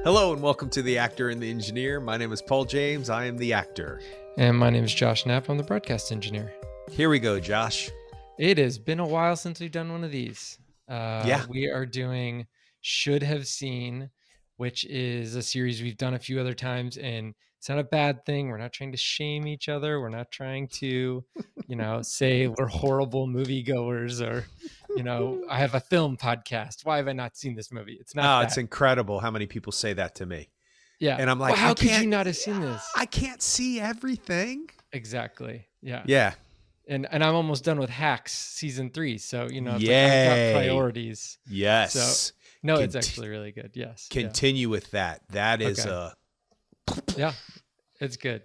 Hello and welcome to The Actor and the Engineer. My name is Paul James. I am the actor. And my name is Josh Knapp. I'm the broadcast engineer. Here we go, Josh. It has been a while since we've done one of these. Yeah. We are doing Should Have Seen, which is a series we've done a few other times, and it's not a bad thing. We're not trying to shame each other. We're not trying to, say we're horrible moviegoers or, I have a film podcast. Why have I not seen this movie? It's not that. It's incredible how many people say that to me. Yeah. And I'm like, well, how could you not have seen this? I can't see everything. Exactly. Yeah. Yeah. And I'm almost done with Hacks season 3. So, it's like I've got priorities. Yes. So, no, it's actually really good. Yes. Continue with that. That is Yeah, it's good.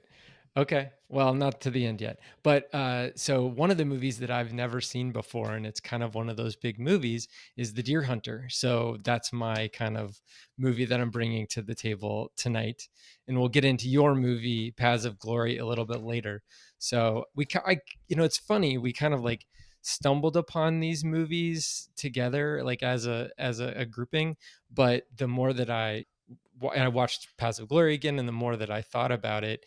Okay. Well, not to the end yet. But so one of the movies that I've never seen before, and it's kind of one of those big movies, is The Deer Hunter. So that's my kind of movie that I'm bringing to the table tonight. And we'll get into your movie, Paths of Glory, a little bit later. So it's funny. We kind of like stumbled upon these movies together, like as a grouping. But the more that I watched Paths of Glory again, and the more that I thought about it,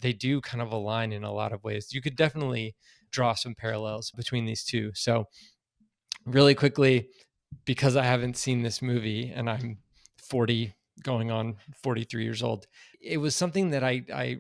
they do kind of align in a lot of ways. You could definitely draw some parallels between these two. So really quickly, because I haven't seen this movie and I'm 40 going on 43 years old, it was something that I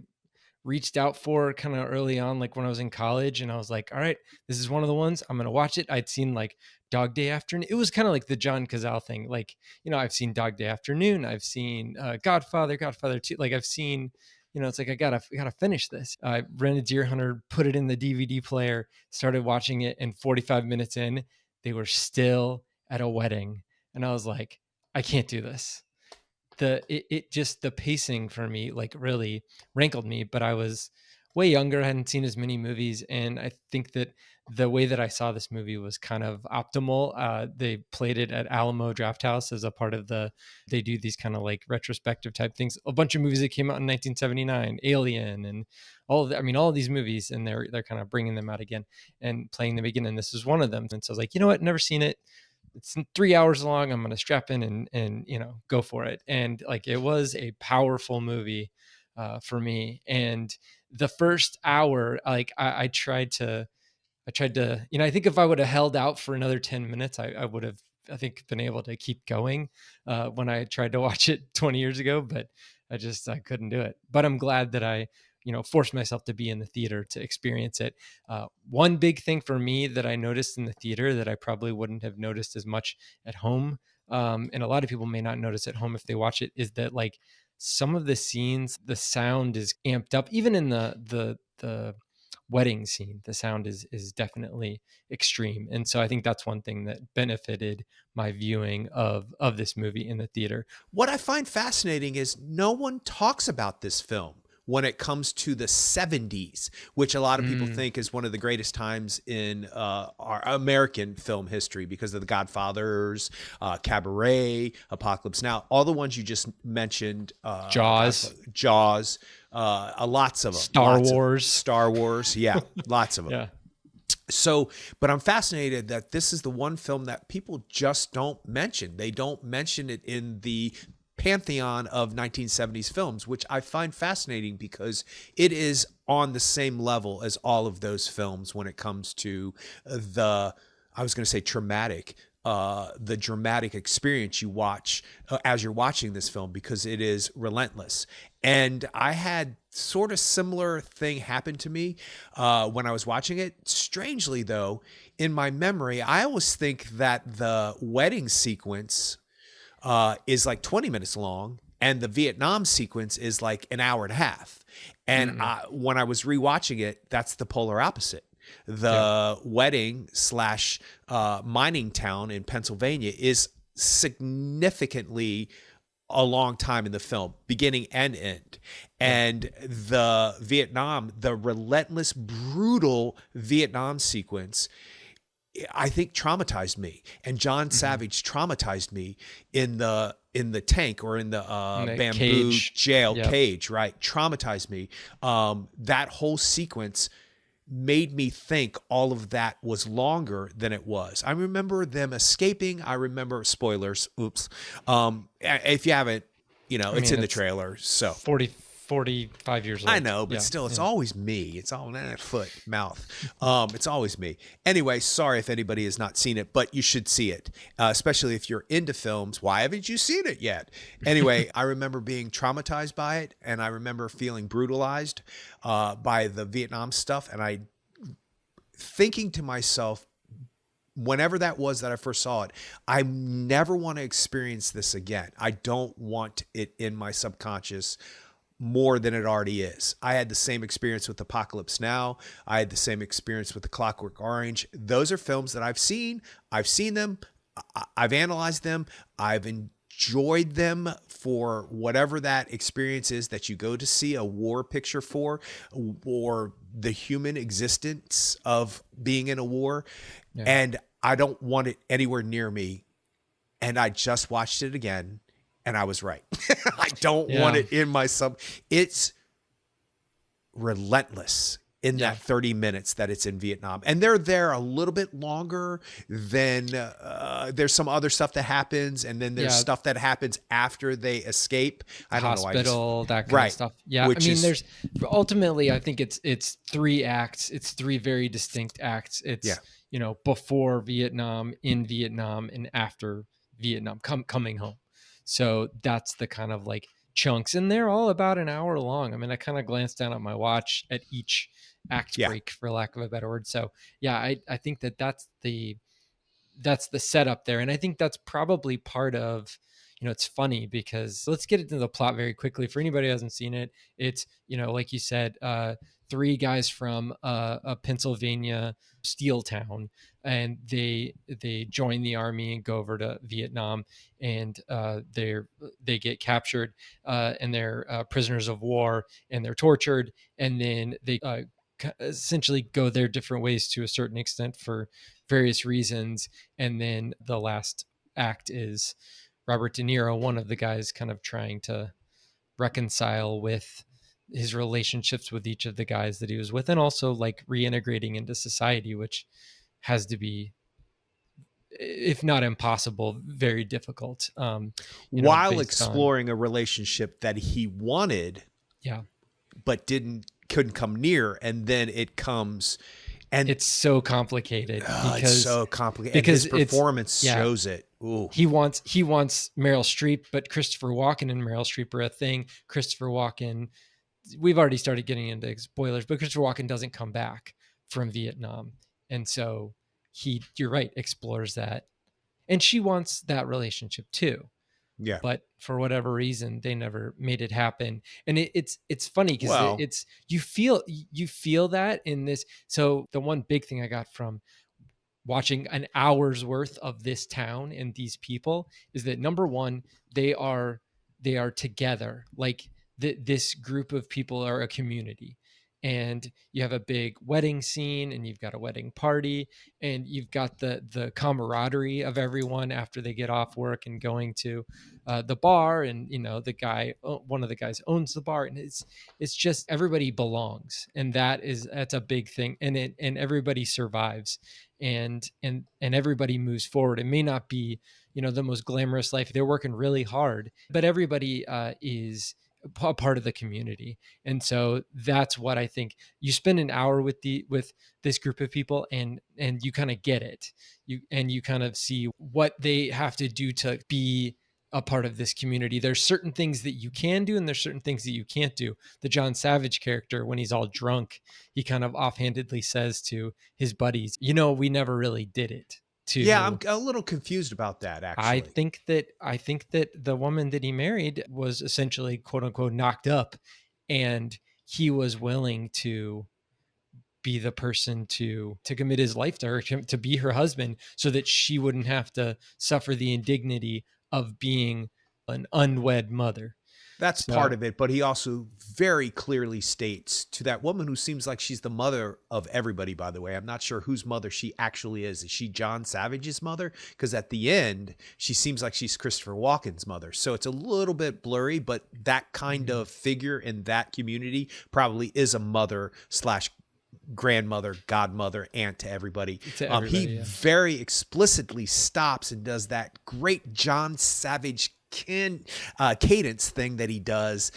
reached out for kind of early on, like when I was in college, and I was like, all right, this is one of the ones I'm going to watch it. I'd seen like Dog Day Afternoon. It was kind of like the John Cazale thing. Like, I've seen Dog Day Afternoon. I've seen Godfather 2. Like I've seen, it's like, I gotta finish this. I rented Deer Hunter, put it in the DVD player, started watching it, and 45 minutes in, they were still at a wedding. And I was like, I can't do this. The pacing for me like really rankled me, but I was way younger, I hadn't seen as many movies, and I think that the way that I saw this movie was kind of optimal. They played it at Alamo Drafthouse as a part of they do these kind of like retrospective type things, a bunch of movies that came out in 1979, Alien, and all of these movies, and they're kind of bringing them out again and playing them again, and this is one of them. And so I was like, you know what, never seen it. It's 3 hours long. I'm going to strap in and go for it. And like, it was a powerful movie for me. And the first hour, like I tried to, I think if I would have held out for another 10 minutes, I would have, I think, been able to keep going when I tried to watch it 20 years ago, but I couldn't do it. But I'm glad that I, forced myself to be in the theater to experience it. One big thing for me that I noticed in the theater that I probably wouldn't have noticed as much at home, and a lot of people may not notice at home if they watch it, is that like some of the scenes, the sound is amped up. Even in the wedding scene, the sound is definitely extreme. And so I think that's one thing that benefited my viewing of this movie in the theater. What I find fascinating is no one talks about this film when it comes to the 70s, which a lot of people think is one of the greatest times in our American film history because of The Godfathers, Cabaret, Apocalypse Now, all the ones you just mentioned. Jaws. Lots of them. Star Wars. Yeah, lots of them. Yeah. So, but I'm fascinated that this is the one film that people just don't mention. They don't mention it in the pantheon of 1970s films, which I find fascinating because it is on the same level as all of those films when it comes to the dramatic experience you watch as you're watching this film, because it is relentless. And I had sort of similar thing happen to me when I was watching it. Strangely, though, in my memory, I always think that the wedding sequence is like 20 minutes long, and the Vietnam sequence is like an hour and a half. And when I was rewatching it, that's the polar opposite. The wedding / mining town in Pennsylvania is significantly a long time in the film, beginning and end. And the relentless, brutal Vietnam sequence, I think, traumatized me. And John Savage traumatized me in the tank, or in the bamboo cage. Jail cage, right? Traumatized me. That whole sequence made me think all of that was longer than it was. I remember them escaping. I remember, spoilers, oops. If you haven't, I it's mean, in the it's trailer. So 45 years I old. know, but Yeah. still, it's Yeah. always me. It's all foot, mouth. It's always me. Anyway, sorry if anybody has not seen it, but you should see it, especially if you're into films. Why haven't you seen it yet? Anyway, I remember being traumatized by it, and I remember feeling brutalized by the Vietnam stuff, and I thinking to myself, whenever that was that I first saw it, I never want to experience this again. I don't want it in my subconscious more than it already is. I had the same experience with Apocalypse Now. I had the same experience with The Clockwork Orange. Those are films that I've seen. I've seen them. I've analyzed them. I've enjoyed them for whatever that experience is that you go to see a war picture for, or the human existence of being in a war. Yeah. And I don't want it anywhere near me. And I just watched it again, and I was right. I don't want Yeah. it in my sub. It's relentless in Yeah. that 30 minutes that it's in Vietnam. And they're there a little bit longer than there's some other stuff that happens. And then there's Yeah. stuff that happens after they escape. I don't know. Hospital, that kind of Right. stuff. Yeah. I Which mean, is, there's ultimately, I think it's 3 acts. It's 3 very distinct acts. yeah. It's, before Vietnam, in Vietnam, and after Vietnam, coming home. So that's the kind of like chunks, and they're all about an hour long. I mean, I kind of glanced down at my watch at each act Yeah. break, for lack of a better word. So yeah, I think that's the setup there. And I think that's probably part of, it's funny because let's get into the plot very quickly. For anybody who hasn't seen it, it's, like you said, 3 guys from a Pennsylvania steel town, and they join the army and go over to Vietnam, and they get captured, and they're prisoners of war, and they're tortured, and then they essentially go their different ways to a certain extent for various reasons. And then the last act is Robert De Niro, one of the guys, kind of trying to reconcile with his relationships with each of the guys that he was with, and also like reintegrating into society, which has to be, if not impossible, very difficult. While Based on, exploring a relationship that he wanted, yeah, but couldn't come near. And then it comes, and it's so complicated it's because so complicated. And his it's, performance yeah, shows it. Ooh. he wants Meryl Streep, but Christopher Walken and Meryl Streep are a thing. Christopher Walken, we've already started getting into spoilers, but Christopher Walken doesn't come back from Vietnam, and so you're right, explores that, and she wants that relationship too, Yeah. but for whatever reason they never made it happen. And it's funny because Well, it's you feel that in this. So the one big thing I got from watching an hour's worth of this town and these people is that, number one, they are together. Like this group of people are a community, and you have a big wedding scene, and you've got a wedding party, and you've got the camaraderie of everyone after they get off work and going to the bar. And one of the guys owns the bar, and it's just everybody belongs, and that's a big thing. And everybody survives, and everybody moves forward. It may not be the most glamorous life. They're working really hard, but everybody is a part of the community. And so that's what I think. You spend an hour with this group of people, and you kind of get it. You kind of see what they have to do to be a part of this community. There's certain things that you can do, and there's certain things that you can't do. The John Savage character, when he's all drunk, he kind of offhandedly says to his buddies, we never really did it. yeah, I'm To a little confused about that, I actually. think that the woman that he married was essentially, quote unquote, knocked up, and he was willing to be the person to commit his life to her, to be her husband, so that she wouldn't have to suffer the indignity of being an unwed mother. That's part So of it, but he also very clearly states to that woman, who seems like she's the mother of everybody, by the way. I'm not sure whose mother she actually is. Is she John Savage's mother? Because at the end, she seems like she's Christopher Walken's mother. So it's a little bit blurry, but that kind of figure in that community probably is a mother slash grandmother, godmother, aunt to everybody. to everybody, He yeah. very explicitly stops and does that great John Savage cadence thing that he does.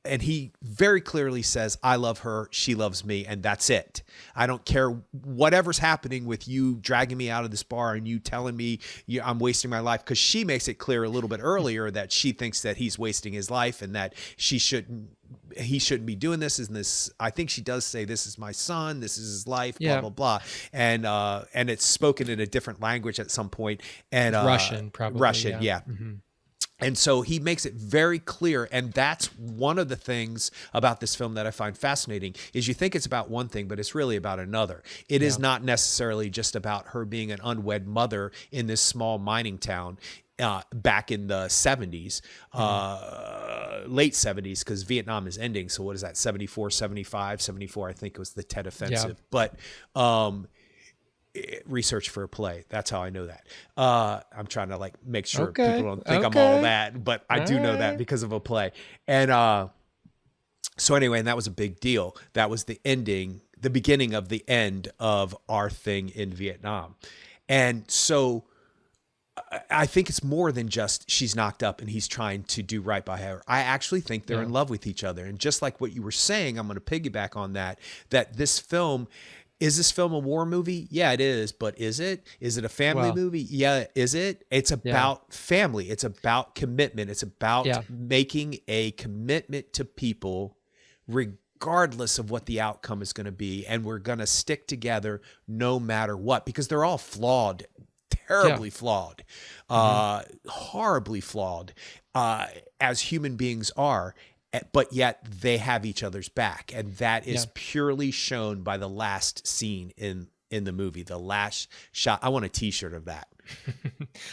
And he very clearly says, I love her, she loves me, and that's it. I don't care whatever's happening with you dragging me out of this bar and you telling me I'm wasting my life, because she makes it clear a little bit earlier that she thinks that he's wasting his life and that he shouldn't be doing this. And this, I think she does say, this is my son, this is his life, blah, Yeah. blah, blah. And it's spoken in a different language at some point. And Russian, probably. Russian, yeah. Mm-hmm. And so he makes it very clear. And that's one of the things about this film that I find fascinating, is you think it's about one thing, but it's really about another. It is not necessarily just about her being an unwed mother in this small mining town back in the 70s, late 70s, because Vietnam is ending. So what is that, 74, 75, 74, I think it was the Tet Offensive. But research for a play. That's how I know that. I'm trying to like make sure people don't think I'm all that, but I do know that because of a play. And so anyway, and that was a big deal. That was the beginning of the end of our thing in Vietnam. And so I think it's more than just she's knocked up and he's trying to do right by her. I actually think they're in love with each other. And just like what you were saying, I'm going to piggyback on that this film, is this film a war movie? Yeah, it is. But is it? Is it a family movie? Yeah, is it? It's about family. It's about commitment. It's about making a commitment to people regardless of what the outcome is going to be. And we're going to stick together no matter what, because they're all flawed, terribly flawed, horribly flawed, as human beings are. But yet they have each other's back. And that is purely shown by the last scene in the movie, the last shot. I want a t-shirt of that.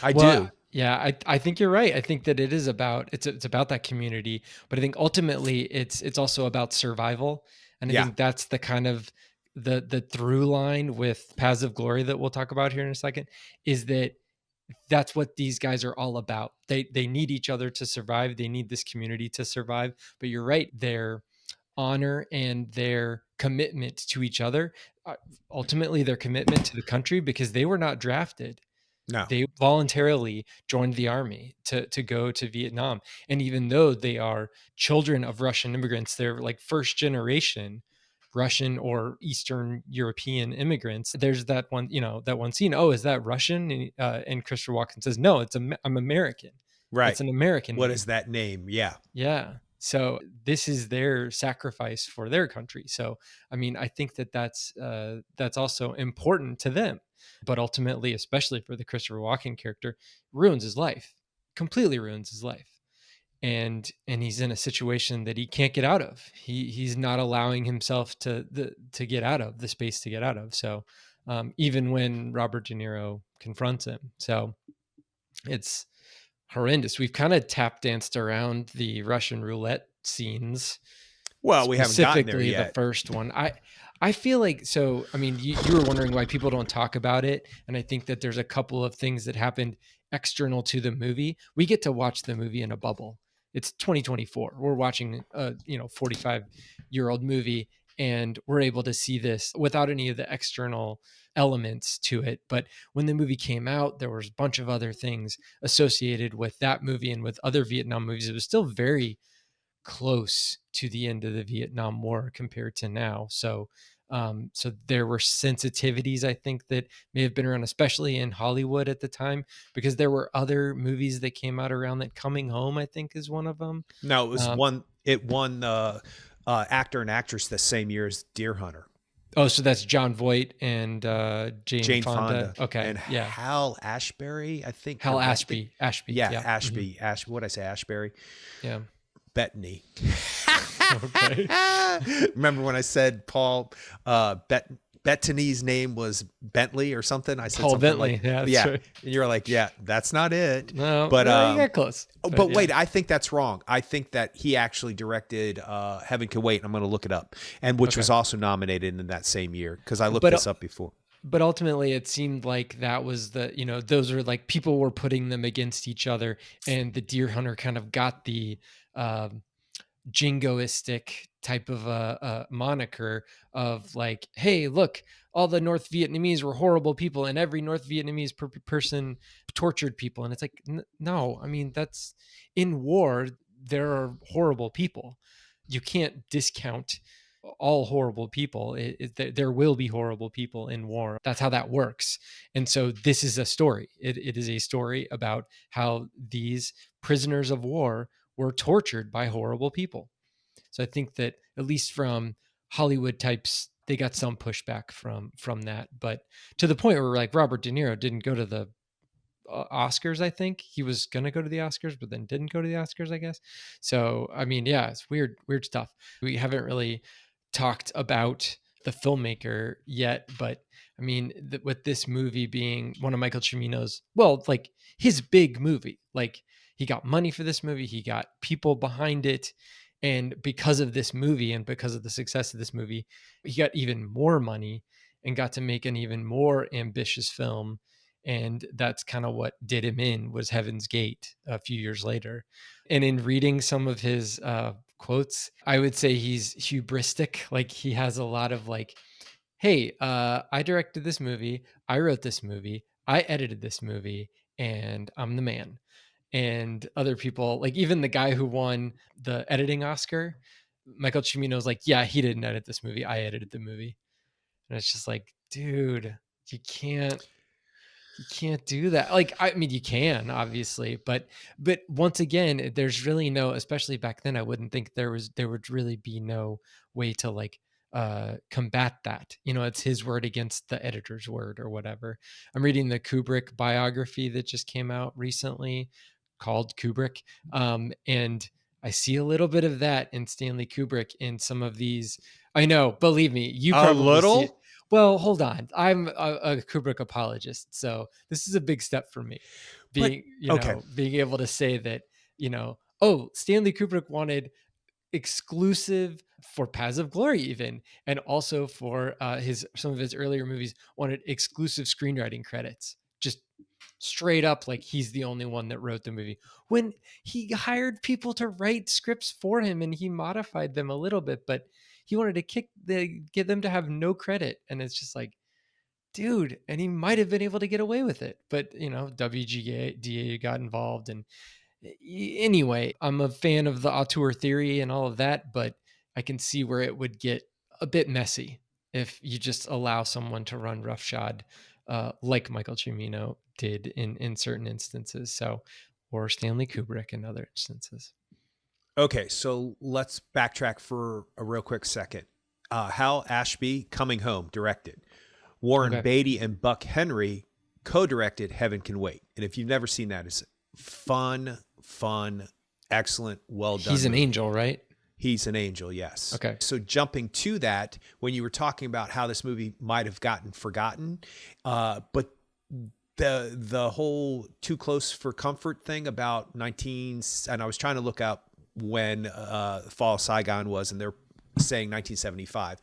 I do. Yeah, I think you're right. I think that it is about, it's about that community, but I think ultimately it's also about survival. And I think that's the kind of the through line with Paths of Glory that we'll talk about here in a second, is that that's what these guys are all about. They need each other to survive. They need this community to survive. But you're right, their honor and their commitment to each other, ultimately their commitment to the country, because they were not drafted. No. They voluntarily joined the army to go to Vietnam. And even though they are children of Russian immigrants, they're like first generation Russian or Eastern European immigrants. There's that one, that one scene. Oh, is that Russian? And Christopher Walken says, no, I'm American. Right. It's an American What name. is that name? Yeah. Yeah. So this is their sacrifice for their country. So, I mean, I think that's also important to them, but ultimately, especially for the Christopher Walken character, ruins his life, completely ruins his life. And he's in a situation that he can't get out of. He's not allowing himself to get out of the space to get out of. So even when Robert De Niro confronts him, so it's horrendous. We've kind of tap danced around the Russian roulette scenes. Well, we haven't gotten there Specifically yet. the first one. I feel like, so, I mean, you were wondering why people don't talk about it. And I think that there's a couple of things that happened external to the movie. We get to watch the movie in a bubble. It's 2024. We're watching a 45-year-old movie, and we're able to see this without any of the external elements to it. But when the movie came out, there was a bunch of other things associated with that movie and with other Vietnam movies. It was still very close to the end of the Vietnam War compared to now. So there were sensitivities, I think, that may have been around, especially in Hollywood at the time, because there were other movies that came out around that. Coming Home, I think, is one of them. No, it was it won actor and actress the same year as Deer Hunter. Oh, so that's John Voight and Jane Fonda. Okay, And Hal Ashbury, I think. Hal Ashby. Yeah, yeah. Ashby. Mm-hmm. Ashby. What'd I say? Ashbury? Yeah. Bettany. Okay. Remember when I said Paul Bettany's name was Bentley or something? I said Paul something Bentley. like, Yeah, that's right. And you're like, yeah, that's not it. No, but you got close. But wait, I think that's wrong. I think that he actually directed Heaven Can Wait. I'm going to look it up, and which was also nominated in that same year, because I looked this up before. But ultimately, it seemed like that was those are like, people were putting them against each other, and the Deer Hunter kind of got the jingoistic type of a moniker of like, hey, look, all the North Vietnamese were horrible people, and every North Vietnamese person tortured people. And it's like, no, I mean, that's in war, there are horrible people. You can't discount all horrible people. There will be horrible people in war. That's how that works. And so this is a story. It is a story about how these prisoners of war were tortured by horrible people. So I think that at least from Hollywood types, they got some pushback from that. But to the point where like Robert De Niro didn't go to the Oscars. I think he was gonna go to the Oscars, but then didn't go to the Oscars, I guess. So I mean, yeah, it's weird stuff. We haven't really talked about the filmmaker yet, but I mean, with this movie being one of Michael Cimino's, well, like his big movie, like he got money for this movie, he got people behind it, and because of this movie and because of the success of this movie, he got even more money and got to make an even more ambitious film. And that's kind of what did him in, was Heaven's Gate a few years later. And in reading some of his quotes, I would say he's hubristic. Like he has a lot of like, hey, I directed this movie, I wrote this movie, I edited this movie, and I'm the man. And other people, like even the guy who won the editing Oscar, Michael Cimino's like, yeah, he didn't edit this movie, I edited the movie. And it's just like, dude, you can't do that. Like, I mean, you can obviously, but once again, there's really no, especially back then, I wouldn't think there would really be no way to like combat that. You know, it's his word against the editor's word or whatever. I'm reading the Kubrick biography that just came out recently called Kubrick. And I see a little bit of that in Stanley Kubrick in some of these. I know, believe me, you A probably see it. little, Well, hold on. I'm a Kubrick apologist, so this is a big step for me. but okay. Being able to say that, oh, Stanley Kubrick wanted exclusive for Paths of Glory, even, and also for his some of his earlier movies wanted exclusive screenwriting credits. Just straight up, like he's the only one that wrote the movie. When he hired people to write scripts for him, and he modified them a little bit, but he wanted to get them to have no credit, and it's just like, dude. And he might have been able to get away with it, but WGA got involved, and anyway, I'm a fan of the auteur theory and all of that, but I can see where it would get a bit messy if you just allow someone to run roughshod, like Michael Cimino did in certain instances. So, or Stanley Kubrick in other instances. Okay, so let's backtrack for a real quick second. Hal Ashby, Coming Home, directed. Warren Okay. Beatty and Buck Henry co-directed Heaven Can Wait. And if you've never seen that, it's fun, excellent, well done. He's an movie. angel, right? He's an angel, yes. Okay. So jumping to that, when you were talking about how this movie might have gotten forgotten, but the whole Too Close for Comfort thing about and I was trying to look up when Fall of Saigon was, and they're saying 1975,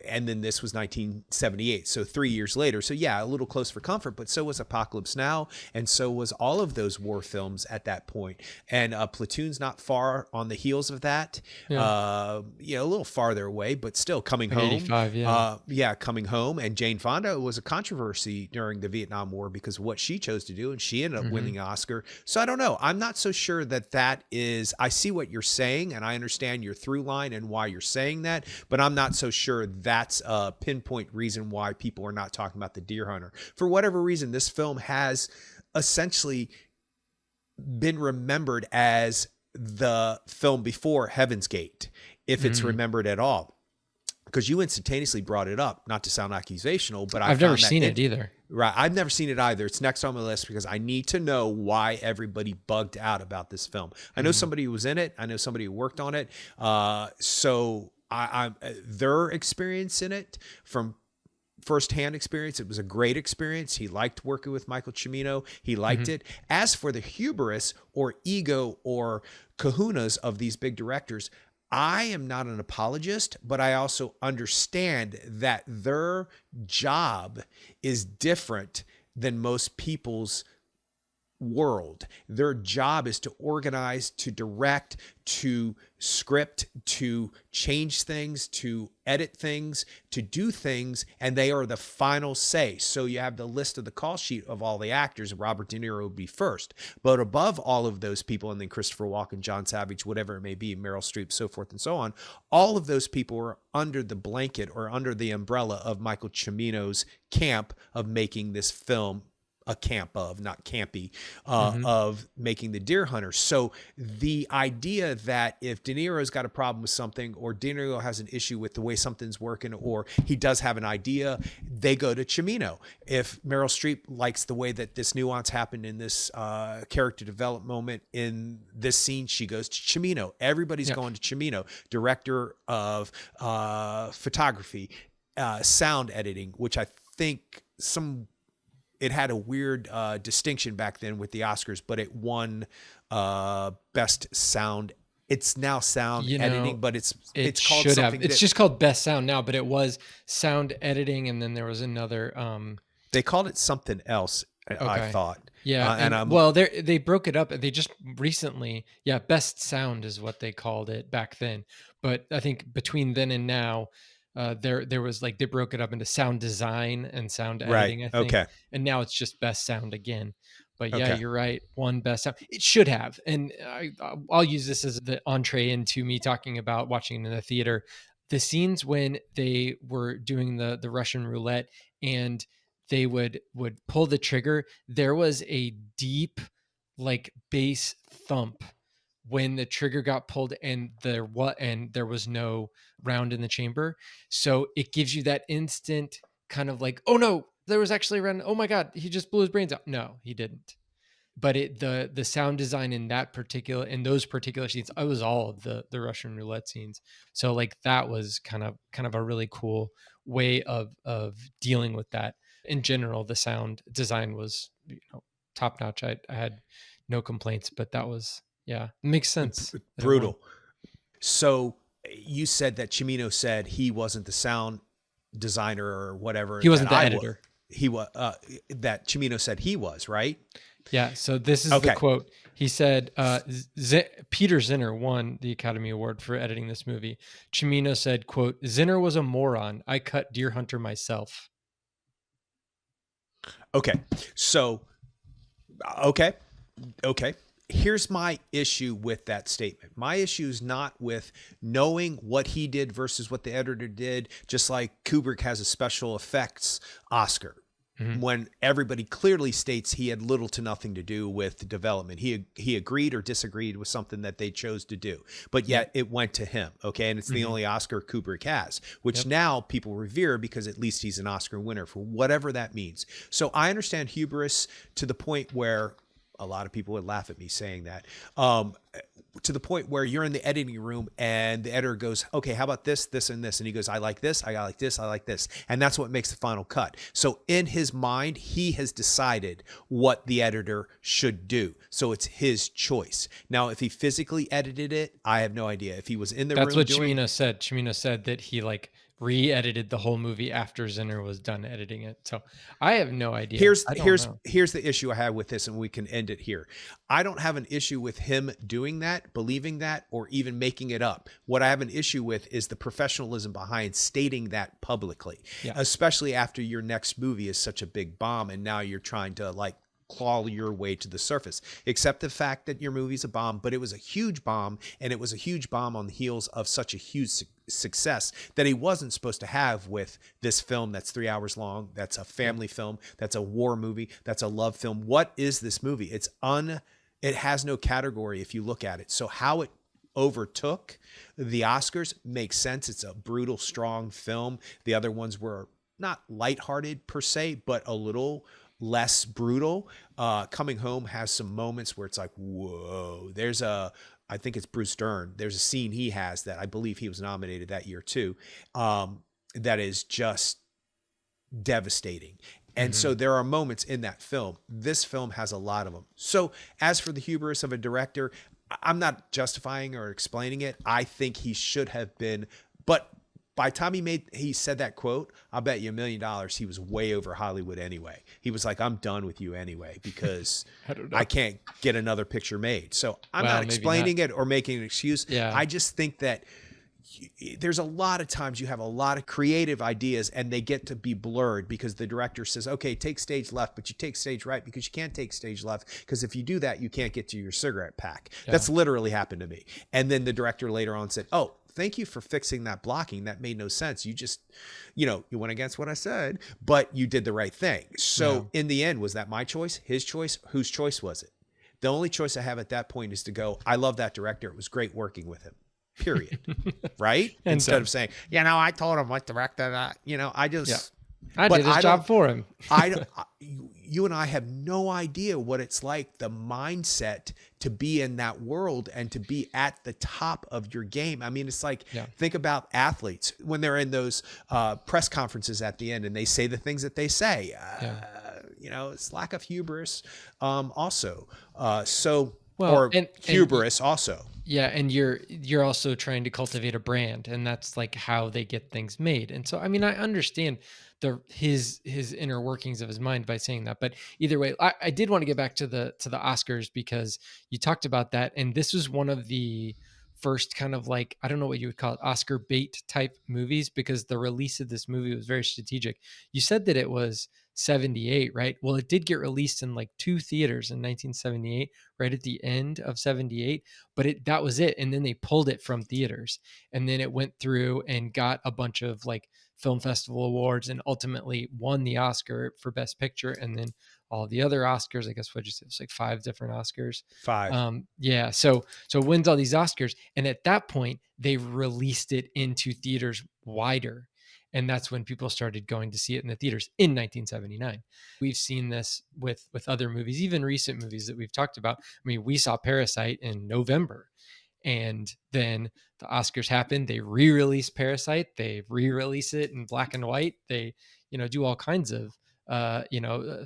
and then this was 1978, so 3 years later. So yeah, a little close for comfort, but so was Apocalypse Now, and so was all of those war films at that point. And Platoon's not far on the heels of that. A little farther away, but still. Coming Like Home, 85, Coming Home. And Jane Fonda was a controversy during the Vietnam War because of what she chose to do, and she ended up winning an Oscar. So I don't know, I'm not so sure that is, I see what you're saying, and I understand your through line and why you're saying that, but I'm not so sure that's a pinpoint reason why people are not talking about The Deer Hunter. For whatever reason, this film has essentially been remembered as the film before Heaven's Gate, if it's remembered at all, because you instantaneously brought it up, not to sound accusational, but I've never seen it either. Right. I've never seen it either. It's next on my list because I need to know why everybody bugged out about this film. I know somebody who was in it. I know somebody who worked on it. So I'm their experience in it, from firsthand experience, it was a great experience. He liked working with Michael Cimino. He liked it. As for the hubris or ego or kahunas of these big directors, I am not an apologist, but I also understand that their job is different than most people's world. Their job is to organize, to direct, to script, to change things, to edit things, to do things, and they are the final say. So you have the list of the call sheet of all the actors, and Robert De Niro would be first. But above all of those people, and then Christopher Walken, John Savage, whatever it may be, Meryl Streep, so forth and so on, all of those people are under the blanket or under the umbrella of Michael Cimino's camp of making this film a camp of, not campy, of making the Deer Hunter. So the idea that if De Niro's got a problem with something, or De Niro has an issue with the way something's working, or he does have an idea, they go to Cimino. If Meryl Streep likes the way that this nuance happened in this character development moment in this scene, she goes to Cimino. Everybody's going to Cimino, director of photography, sound editing, which I think it had a weird distinction back then with the Oscars, but it won best sound. It's now sound editing, but it's called something. It's just called best sound now, but it was sound editing, and then there was another. They called it something else. Okay. I thought. Yeah, they broke it up. They just recently, best sound is what they called it back then. But I think between then and now, there was like, they broke it up into sound design and sound editing, I think. Okay. And now it's just best sound again. But you're right. One best sound. It should have. And I'll use this as the entree into me talking about watching in the theater. The scenes when they were doing the Russian roulette and they would pull the trigger, there was a deep like bass thump when the trigger got pulled and there was no round in the chamber. So it gives you that instant kind of like, oh no, there was actually a round. Oh my God, he just blew his brains out. No, he didn't. But the sound design in those particular scenes, it was all of the Russian roulette scenes. So like that was kind of a really cool way of dealing with that. In general, the sound design was, top notch. I had no complaints, but that was, makes sense. Brutal. So you said that Cimino said he wasn't the sound designer or whatever. He wasn't the editor. He was that Cimino said he was, right? Yeah. So this is the quote. He said, Peter Zinner won the Academy Award for editing this movie. Cimino said, quote, "Zinner was a moron. I cut Deer Hunter myself." Okay. So, okay. Here's my issue with that statement. My issue is not with knowing what he did versus what the editor did, just like Kubrick has a special effects Oscar. When everybody clearly states he had little to nothing to do with the development. He agreed or disagreed with something that they chose to do, but yet it went to him. Okay. And it's the only Oscar Kubrick has, which now people revere because at least he's an Oscar winner for whatever that means. So I understand hubris to the point where a lot of people would laugh at me saying that, to the point where you're in the editing room and the editor goes, okay, how about this, this, and this? And he goes, I like this, I like this, I like this. And that's what makes the final cut. So in his mind, he has decided what the editor should do. So it's his choice. Now, if he physically edited it, I have no idea. If he was in the room. That's what Cimino said. Cimino said that he re-edited the whole movie after Zinner was done editing it. So I have no idea. Here's the issue I have with this, and we can end it here. I don't have an issue with him doing that, believing that, or even making it up. What I have an issue with is the professionalism behind stating that publicly, especially after your next movie is such a big bomb and now you're trying to claw your way to the surface. Accept the fact that your movie's a bomb, but it was a huge bomb, and it was a huge bomb on the heels of such a huge success that he wasn't supposed to have with this film that's 3 hours long, that's a family film, that's a war movie, that's a love film. What is this movie? It has no category if you look at it. So how it overtook the Oscars makes sense. It's a brutal, strong film. The other ones were not lighthearted per se, but a little less brutal. Coming Home has some moments where it's like, whoa, I think it's Bruce Dern. There's a scene he has that I believe he was nominated that year too. That is just devastating. And so there are moments in that film. This film has a lot of them. So as for the hubris of a director, I'm not justifying or explaining it. I think he should have been, but by the time he said that quote, I'll bet you $1 million he was way over Hollywood anyway. He was like, I'm done with you anyway, because I don't know. I can't get another picture made. So I'm Well, not maybe explaining it or making an excuse. Yeah. I just think that there's a lot of times you have a lot of creative ideas and they get to be blurred because the director says, okay, take stage left, but you take stage right because you can't take stage left, because if you do that, you can't get to your cigarette pack. Yeah. That's literally happened to me. And then the director later on said, oh, thank you for fixing that blocking. That made no sense. You just, you went against what I said, but you did the right thing. So in the end, was that my choice? His choice? Whose choice was it? The only choice I have at that point is to go, I love that director. It was great working with him. Period. Right? Instead of saying, I told him what director that, I just, I did his job for him. You and I have no idea what it's like, the mindset to be in that world and to be at the top of your game. I mean, it's like, think about athletes when they're in those press conferences at the end and they say the things that they say, it's lack of hubris also. Hubris also. Yeah, and you're also trying to cultivate a brand, and that's like how they get things made. And so, I mean, I understand his inner workings of his mind by saying that. But either way, I did want to get back to the Oscars, because you talked about that, and this was one of the first kind of like, I don't know what you would call it, Oscar bait type movies, because the release of this movie was very strategic. You said that it was 78, right? Well, it did get released in like 2 theaters in 1978, right at the end of 78, but that was it. And then they pulled it from theaters, and then it went through and got a bunch of like film festival awards and ultimately won the Oscar for Best Picture. And then all the other Oscars, I guess, what'd you say? It's like 5 different Oscars. 5. So it wins all these Oscars. And at that point, they released it into theaters wider. And that's when people started going to see it in the theaters in 1979. We've seen this with other movies, even recent movies that we've talked about. I mean, we saw Parasite in November, and then the Oscars happened. They re-release Parasite. They re-release it in black and white. They, do all kinds of,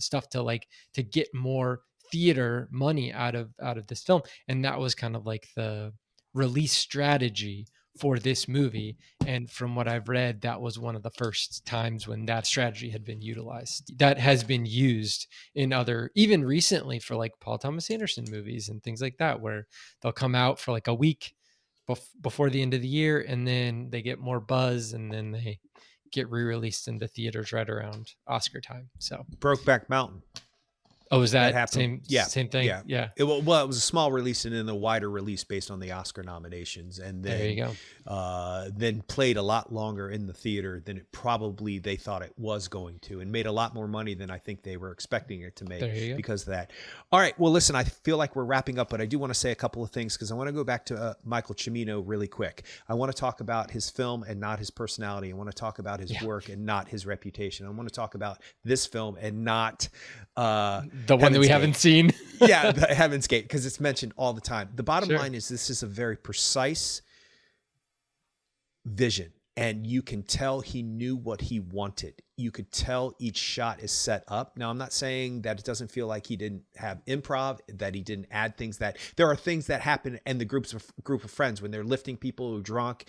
stuff to get more theater money out of this film. And that was kind of like the release strategy for this movie. And from what I've read, that was one of the first times when that strategy had been utilized. That has been used in other, even recently, for like Paul Thomas Anderson movies and things like that, where they'll come out for like a week before the end of the year, and then they get more buzz, and then they get re-released into theaters right around Oscar time. So Brokeback Mountain. Oh, is that happened? Same thing? Yeah. It was a small release and then a wider release based on the Oscar nominations, and then there you go. Then played a lot longer in the theater than it probably they thought it was going to, and made a lot more money than I think they were expecting it to make because of that. All right, well, listen, I feel like we're wrapping up, but I do want to say a couple of things because I want to go back to Michael Cimino really quick. I want to talk about his film and not his personality. I want to talk about his work and not his reputation. I want to talk about this film and not the one that we haven't seen. The Heaven's Gate, because it's mentioned all the time. The bottom line is this is a very precise vision, and you can tell he knew what he wanted. You could tell each shot is set up. Now, I'm not saying that it doesn't feel like he didn't have improv, that he didn't add things, that there are things that happen in the group of friends when they're lifting people who are drunk.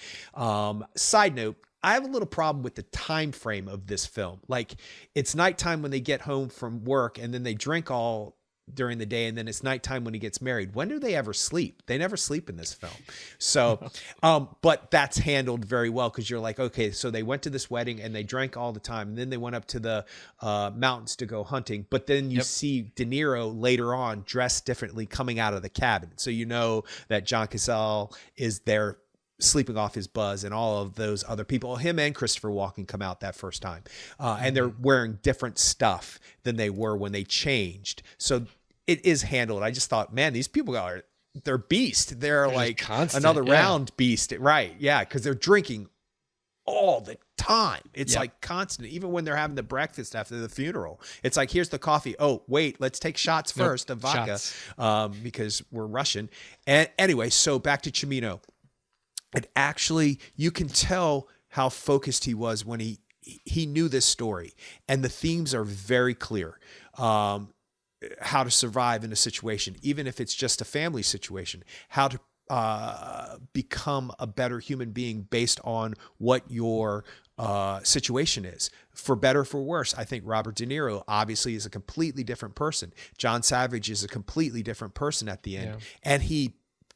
Side note, I have a little problem with the time frame of this film. Like, it's nighttime when they get home from work, and then they drink all during the day, and then it's nighttime when he gets married. When do they ever sleep? They never sleep in this film. So, but that's handled very well, because you're like, okay, so they went to this wedding and they drank all the time, and then they went up to the mountains to go hunting. But then you see De Niro later on dressed differently coming out of the cabin. So you know that John Cazale is there sleeping off his buzz, and all of those other people, him and Christopher Walken, come out that first time. And they're wearing different stuff than they were when they changed. So it is handled. I just thought, man, these people they're beast. They're like constant, another round beast. Right. Yeah. Cause they're drinking all the time. It's like constant, even when they're having the breakfast after the funeral. It's like, here's the coffee. Oh, wait, let's take shots first of vodka, because we're Russian. And anyway, so back to Cimino. And actually, you can tell how focused he was when he knew this story, and the themes are very clear. How to survive in a situation, even if it's just a family situation, how to become a better human being based on what your situation is. For better or for worse, I think Robert De Niro obviously is a completely different person. John Savage is a completely different person at the end. Yeah. And he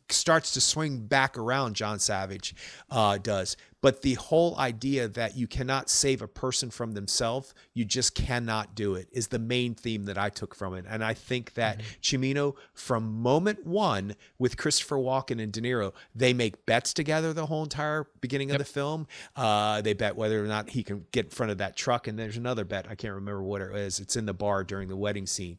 starts to swing back around, John Savage does. But the whole idea that you cannot save a person from themselves, you just cannot do it, is the main theme that I took from it. And I think that Cimino, from moment one with Christopher Walken and De Niro, they make bets together the whole entire beginning of the film. They bet whether or not he can get in front of that truck. And there's another bet. I can't remember what it is. It's in the bar during the wedding scene.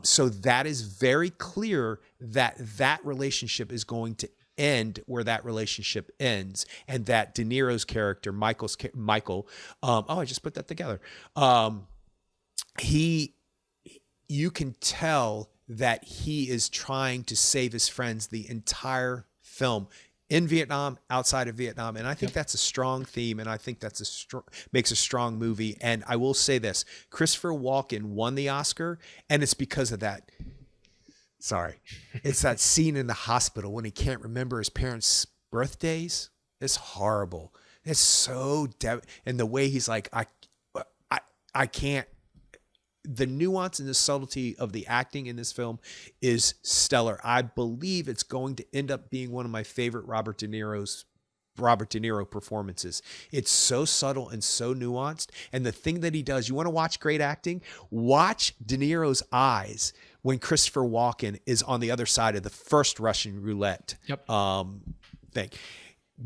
So that is very clear that that relationship is going to end where that relationship ends, and that De Niro's character, Michael, I just put that together. You can tell that he is trying to save his friends the entire film, in Vietnam, outside of Vietnam, and I think that's a strong theme, and I think that's makes a strong movie. And I will say this: Christopher Walken won the Oscar, and it's because of that. Sorry. It's that scene in the hospital when he can't remember his parents' birthdays. It's horrible. It's so and the way he's like, I can't. The nuance and the subtlety of the acting in this film is stellar. I believe it's going to end up being one of my favorite Robert De Niro performances. It's so subtle and so nuanced. And the thing that he does, you want to watch great acting? Watch De Niro's eyes when Christopher Walken is on the other side of the first Russian roulette thing.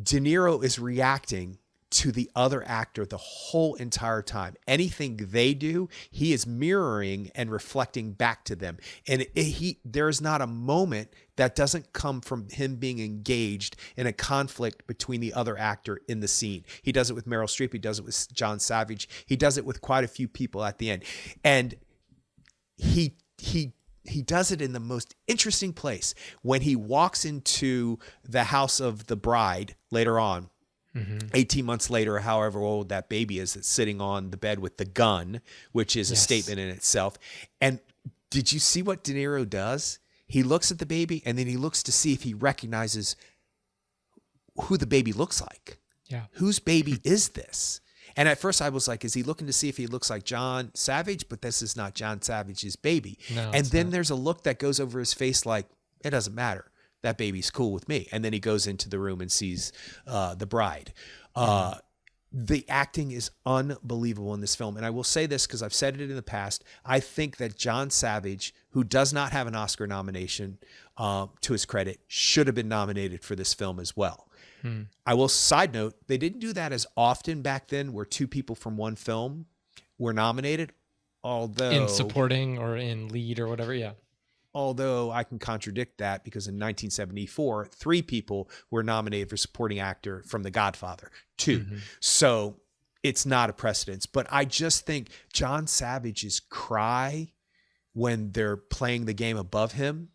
De Niro is reacting to the other actor the whole entire time. Anything they do, he is mirroring and reflecting back to them. And there is not a moment that doesn't come from him being engaged in a conflict between the other actor in the scene. He does it with Meryl Streep. He does it with John Savage. He does it with quite a few people at the end. And he does it in the most interesting place when he walks into the house of the bride later on. 18 months later, however old that baby is, that's sitting on the bed with the gun, which is a statement in itself. And did you see what De Niro does? He looks at the baby, and then he looks to see if he recognizes who the baby looks like. Yeah. Whose baby is this? And at first I was like, is he looking to see if he looks like John Savage? But this is not John Savage's baby. No, and then not. There's a look that goes over his face like, it doesn't matter. That baby's cool with me. And then he goes into the room and sees the bride. The acting is unbelievable in this film. And I will say this because I've said it in the past. I think that John Savage, who does not have an Oscar nomination to his credit, should have been nominated for this film as well. I will side note, they didn't do that as often back then where two people from one film were nominated. Although in supporting or in lead or whatever. Yeah. Although I can contradict that because in 1974, 3 people were nominated for supporting actor from The Godfather, 2. So it's not a precedence. But I just think John Savage's cry when they're playing the game above him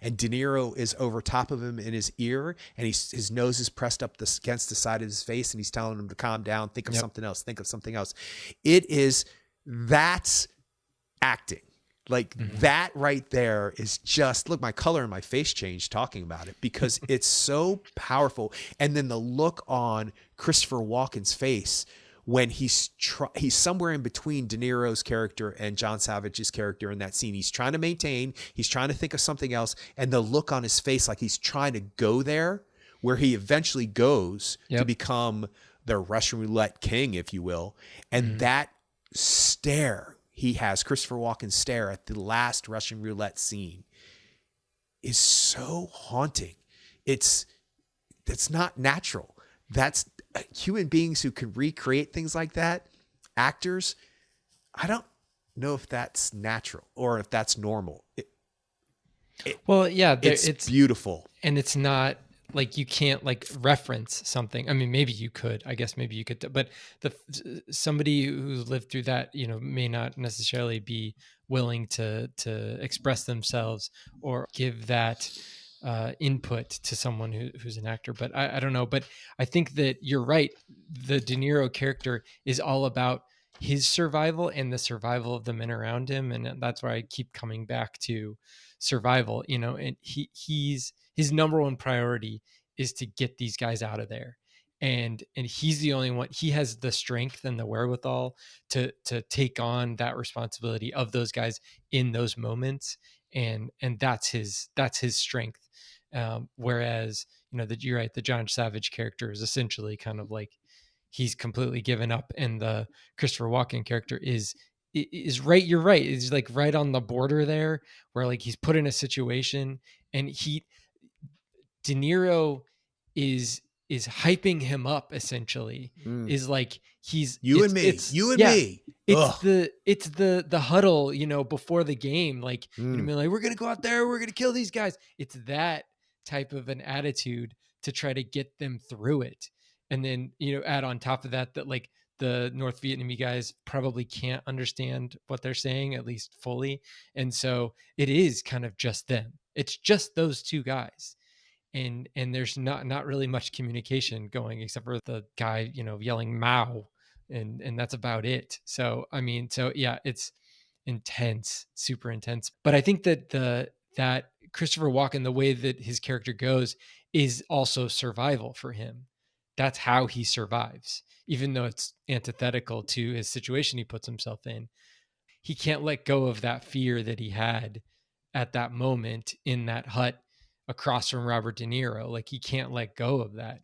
and De Niro is over top of him in his ear and his nose is pressed up against the side of his face and he's telling him to calm down, think of something else, think of something else. That's acting. Like that right there is just, look, my color in my face changed talking about it because it's so powerful. And then the look on Christopher Walken's face when he's somewhere in between De Niro's character and John Savage's character in that scene. He's trying to maintain, he's trying to think of something else. And the look on his face, like he's trying to go there where he eventually goes to become the Russian roulette king, if you will. And that stare he has, Christopher Walken's stare at the last Russian roulette scene, is so haunting. It's not natural. That's human beings who can recreate things like that. Actors, I don't know if that's natural or if that's normal. It's beautiful. And it's not like you can't like reference something. I mean, maybe you could, I guess maybe you could, but somebody who's lived through that, may not necessarily be willing to express themselves or give that input to someone who's an actor. But I don't know, but I think that you're right. The De Niro character is all about his survival and the survival of the men around him. And that's why I keep coming back to survival, you know, and he's his number one priority is to get these guys out of there. And he's the only one, he has the strength and the wherewithal to take on that responsibility of those guys in those moments. And that's his strength. Whereas, you know, that you're right, the John Savage character is essentially kind of like he's completely given up, and the Christopher Walken character is right. You're right. Is like right on the border there, where like he's put in a situation, and De Niro is is hyping him up essentially. Mm. Is like he's You and me. it's You and yeah, me. it's Ugh. the huddle, you know, before the game, like, you Mm. know, like, we're gonna go out there, we're gonna kill these guys. It's that type of an attitude to try to get them through it. And then, you know, add on top of that that like the North Vietnamese guys probably can't understand what they're saying, at least fully. And so it is kind of just them. It's just those two guys. And there's not really much communication going except for the guy, you know, yelling Mao, and that's about it. So I mean, so yeah, it's intense, super intense. But I think that that Christopher Walken, the way that his character goes, is also survival for him. That's how he survives, even though it's antithetical to his situation he puts himself in. He can't let go of that fear that he had at that moment in that hut across from Robert De Niro. Like he can't let go of that.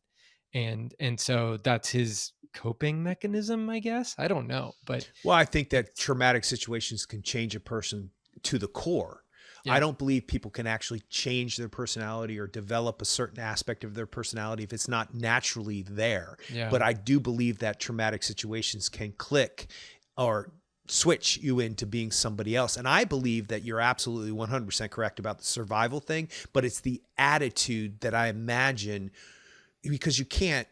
And so that's his coping mechanism, I guess. I don't know, but Well, I think that it's traumatic situations can change a person to the core. I yeah. don't believe people can actually change their personality or develop a certain aspect of their personality if it's not naturally there. Yeah. But I do believe that traumatic situations can click or switch you into being somebody else. And I believe that you're absolutely 100% correct about the survival thing, but it's the attitude that I imagine, because you can't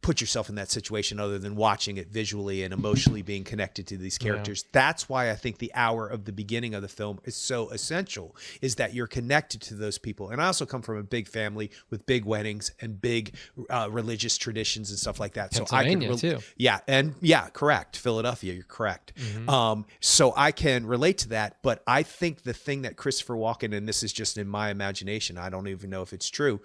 put yourself in that situation other than watching it visually and emotionally being connected to these Yeah. characters. That's why I think the hour of the beginning of the film is so essential, is that you're connected to those people. And I also come from a big family with big weddings and big religious traditions and stuff like that. So I Pennsylvania can, too. yeah. And yeah, correct. Philadelphia, you're correct. Mm-hmm. So I can relate to that. But I think the thing that Christopher Walken, and this is just in my imagination, I don't even know if it's true,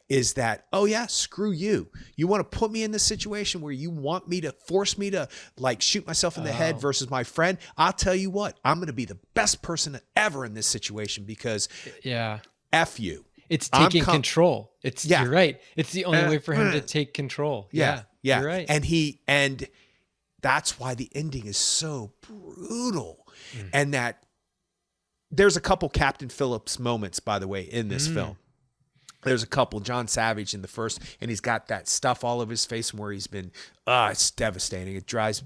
is that, oh yeah, screw you. You want to put me in this situation where you want me to force me to like shoot myself in the head Oh, versus my friend? I'll tell you what, I'm going to be the best person ever in this situation because yeah. F you. It's I'm taking control. It's yeah. You're right. It's the only way for him to take control. Yeah. Yeah. Yeah. You're right. And that's why the ending is so brutal. Mm. And that there's a couple Captain Phillips moments, by the way, in this film. There's a couple. John Savage in the first, and he's got that stuff all over his face where he's been, it's devastating. It drives,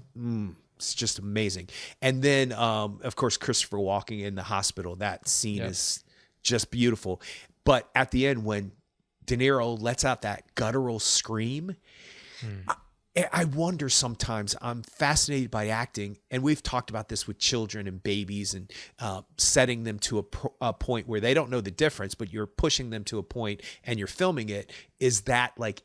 it's just amazing. And then, of course, Christopher Walken in the hospital. That scene is just beautiful. But at the end, when De Niro lets out that guttural scream, I wonder sometimes, I'm fascinated by acting, and we've talked about this with children and babies and setting them to a point where they don't know the difference, but you're pushing them to a point and you're filming it. Is that like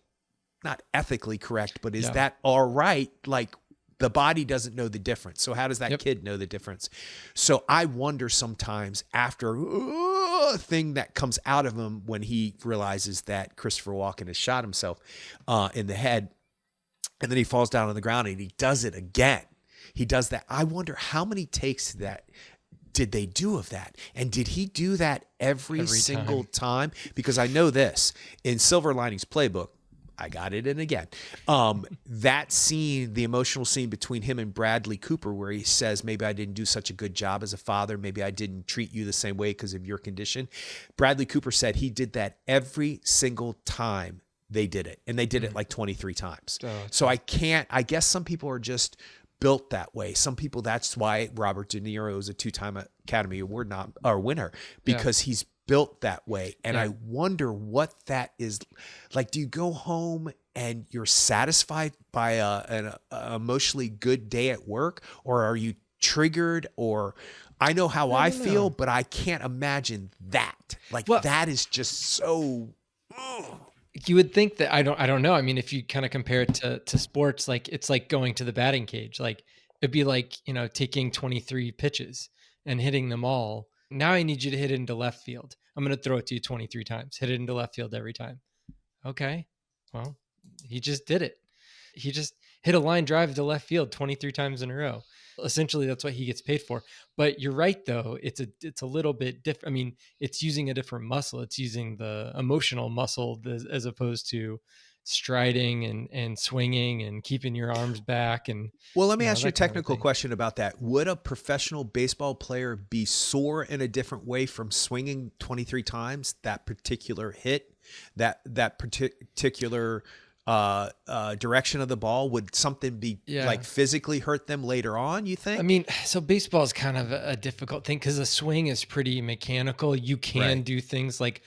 not ethically correct, but is that all right? Like the body doesn't know the difference. So how does that kid know the difference? So I wonder sometimes after thing that comes out of him when he realizes that Christopher Walken has shot himself in the head, and then he falls down on the ground and he does it again. He does that. I wonder how many takes that did they do of that? And did he do that every single time? Because I know this, in Silver Linings Playbook, I got it in again. That scene, the emotional scene between him and Bradley Cooper, where he says, maybe I didn't do such a good job as a father. Maybe I didn't treat you the same way because of your condition. Bradley Cooper said he did that every single time they did it. And they did it like 23 times. So I guess some people are just built that way. Some people, that's why Robert De Niro is a 2-time Academy Award winner, because he's built that way. And I wonder what that is like. Do you go home and you're satisfied by an emotionally good day at work, or are you triggered? Or I know how I feel, but I can't imagine that. Like that is just so. You would think that I don't know. I mean, if you kind of compare it to sports, like it's like going to the batting cage. Like It'd be like, taking 23 pitches and hitting them all. Now I need you to hit it into left field. I'm going to throw it to you 23 times. Hit it into left field every time. Okay. Well, he just did it. He just hit a line drive to left field 23 times in a row. Essentially, that's what he gets paid for. But you're right, though. It's a little bit different. I mean, it's using a different muscle. It's using the emotional muscle as opposed to striding and swinging and keeping your arms back and Well, let me ask you a that kind of a technical thing. question about that. Would a professional baseball player be sore in a different way from swinging 23 times that particular hit, that particular direction of the ball? Would something be Yeah. like physically hurt them later on, you I think? mean, so baseball is kind of a difficult thing because the swing is pretty mechanical. You can Right. do things like,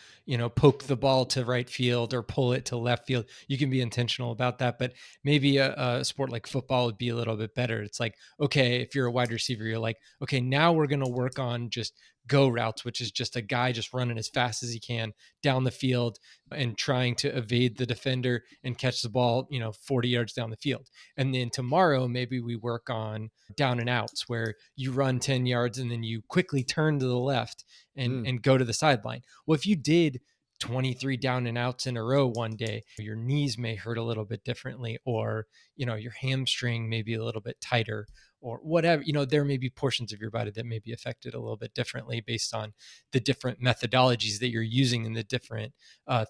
poke the ball to right field or pull it to left field. You can be intentional about that, but maybe a sport like football would be a little bit better. It's like, okay, if you're a wide receiver, you're like, okay, now we're going to work on just go routes, which is just a guy just running as fast as he can down the field and trying to evade the defender and catch the ball, 40 yards down the field. And then tomorrow, maybe we work on down and outs where you run 10 yards and then you quickly turn to the left and Mm. and go to the sideline. Well, if you did 23 down and outs in a row one day, your knees may hurt a little bit differently, or your hamstring may be a little bit tighter, or whatever. There may be portions of your body that may be affected a little bit differently based on the different methodologies that you're using and the different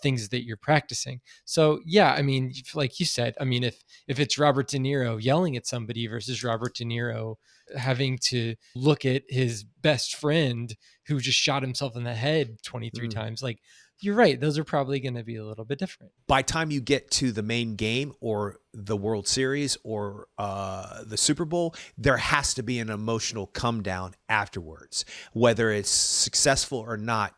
things that you're practicing. So yeah, I mean, like you said, I mean, if it's Robert De Niro yelling at somebody versus Robert De Niro having to look at his best friend who just shot himself in the head 23 Mm. times, like, you're right, those are probably going to be a little bit different. By time you get to the main game or the World Series or the Super Bowl, there has to be an emotional come down afterwards. Whether it's successful or not,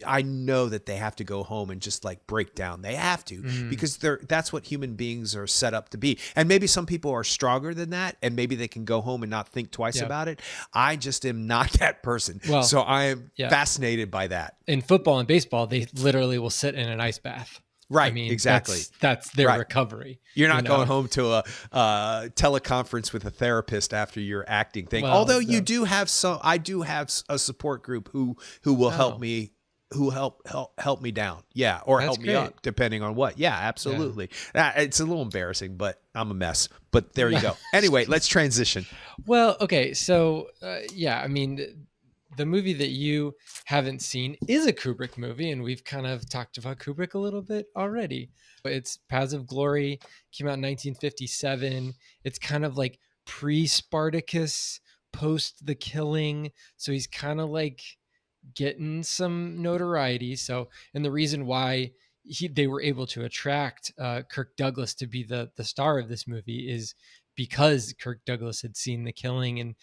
I know that they have to go home and just like break down. They have to, Mm, because that's what human beings are set up to be. And maybe some people are stronger than that, and maybe they can go home and not think twice yeah. about it. I just am not that person. Well, So I am yeah. fascinated by that. In football and baseball, they literally will sit in an ice bath. I Right, mean, exactly. that's their Right. recovery, You're you not going know. home to a teleconference with a therapist after your acting thing. Well, Although you no. do have I do have a support group who will help Oh, me, who help me down. Yeah, or that's help me great. up depending on what. Yeah, Yeah. absolutely. It's a little embarrassing, but I'm a mess. But there you go. Anyway, let's transition. Well, okay. So, yeah, I mean, the movie that you haven't seen is a Kubrick movie, and we've kind of talked about Kubrick a little bit already. It's Paths of Glory, came out in 1957. It's kind of like pre Spartacus, post The Killing. So he's kind of like getting some notoriety. So, and the reason why they were able to attract Kirk Douglas to be the star of this movie is because Kirk Douglas had seen The Killing, and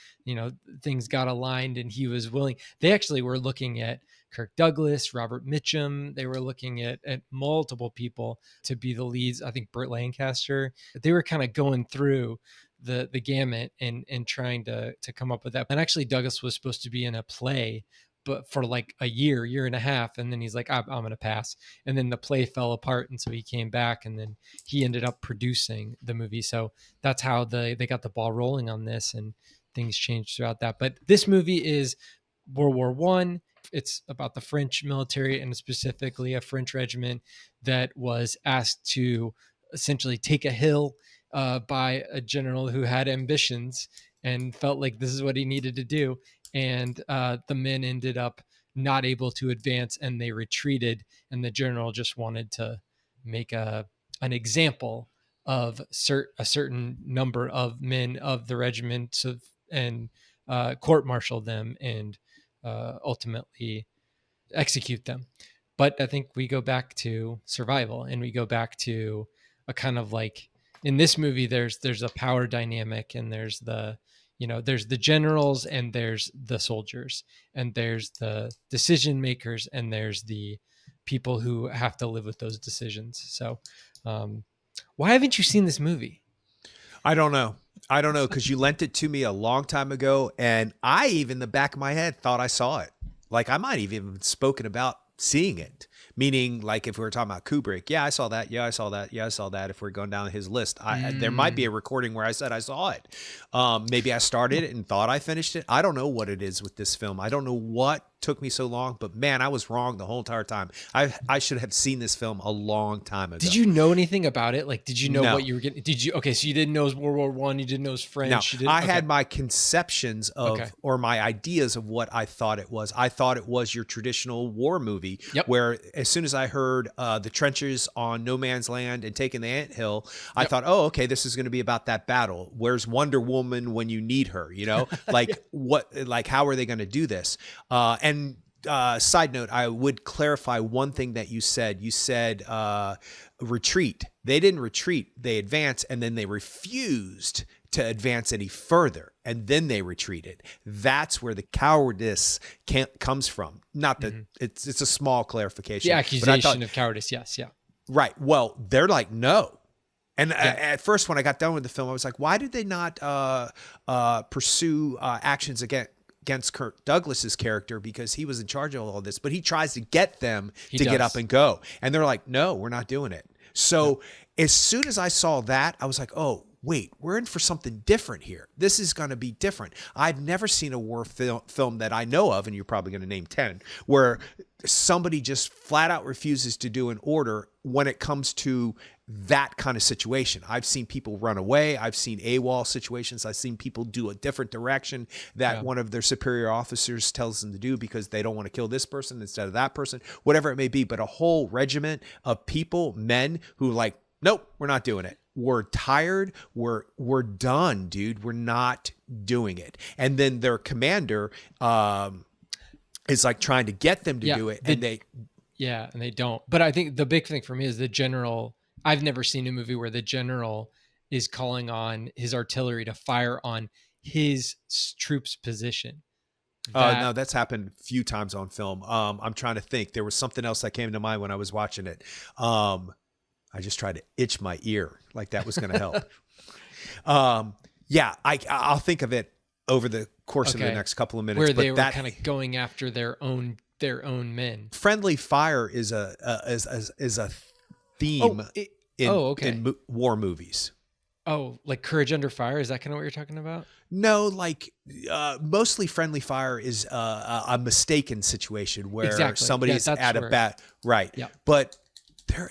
things got aligned, and he was willing. They actually were looking at Kirk Douglas, Robert Mitchum. They were looking at multiple people to be the leads. I think Burt Lancaster. They were kind of going through the gamut and trying to come up with that. And actually, Douglas was supposed to be in a play, but for like a year and a half, and then he's like, I'm going to pass. And then the play fell apart, and so he came back, and then he ended up producing the movie. So that's how they got the ball rolling on this, and things changed throughout that. But this movie is World War One. It's about the French military, and specifically a French regiment that was asked to essentially take a hill by a general who had ambitions and felt like this is what he needed to do. And the men ended up not able to advance, and they retreated. And the general just wanted to make an example of a certain number of men of the regiment, and court-martial them and ultimately execute them. But I think we go back to survival, and we go back to a kind of like, in this movie there's a power dynamic, and there's the generals, and there's the soldiers, and there's the decision makers, and there's the people who have to live with those decisions. So why haven't you seen this movie? I don't know. I don't know, because you lent it to me a long time ago, and I even in the back of my head thought I saw it. Like I might have even spoken about seeing it. Meaning, like if we were talking about Kubrick, yeah, I saw that. Yeah, I saw that. Yeah, I saw that. If we're going down his list, there might be Mm. a recording where I said I saw it. Maybe I started it and thought I finished it. I don't know what it is with this film. I don't know what took me so long, but man, I was wrong the whole entire time. I should have seen this film a long time ago. Did you know anything about it? Like, did you know what No. you were getting? Did you? Okay, so you didn't know it was World War One. You didn't know it was No, French. You didn't. I Okay. had my conceptions Okay. of, or my ideas of what I thought it was. I thought it was your traditional war movie, Yep. where as soon as I heard the trenches on no man's land and taking the anthill, I Yep. thought, oh, okay, this is going to be about that battle. Where's Wonder Woman when you need her? You know, like how are they going to do this? Side note, I would clarify one thing that you said. You said retreat. They didn't retreat. They advanced, and then they refused to advance any further, and then they retreated. That's where the cowardice comes from. Not that it's a small clarification. The accusation of cowardice. Yes. Yeah. Right. Well, they're like, no. And at first, when I got done with the film, I was like, why did they not pursue actions against Kirk Douglas's character, because he was in charge of all this, but he tries to get them to get up and go. And they're like, no, we're not doing it. So as soon as I saw that, I was like, oh, wait, we're in for something different here. This is going to be different. I've never seen a war film that I know of, and you're probably going to name 10, where somebody just flat out refuses to do an order when it comes to that kind of situation. I've seen people run away. I've seen AWOL situations. I've seen people do a different direction that one of their superior officers tells them to do because they don't want to kill this person instead of that person, whatever it may be. But a whole regiment of people, men who like, nope, we're not doing it. We're tired. We're done, dude. We're not doing it. And then their commander is like trying to get them to do it. And they don't. But I think the big thing for me is the general. I've never seen a movie where the general is calling on his artillery to fire on his troops' position. No, that's happened a few times on film. I'm trying to think. There was something else that came to mind when I was watching it. I just tried to itch my ear like that was going to help. I'll think of it over the course of the next couple of minutes. Where they were kind of going after their own men. Friendly fire is a theme in war movies. Oh, like Courage Under Fire? Is that kind of what you're talking about? No, like mostly friendly fire is a mistaken situation where somebody's at a bat. Right. Yeah. But there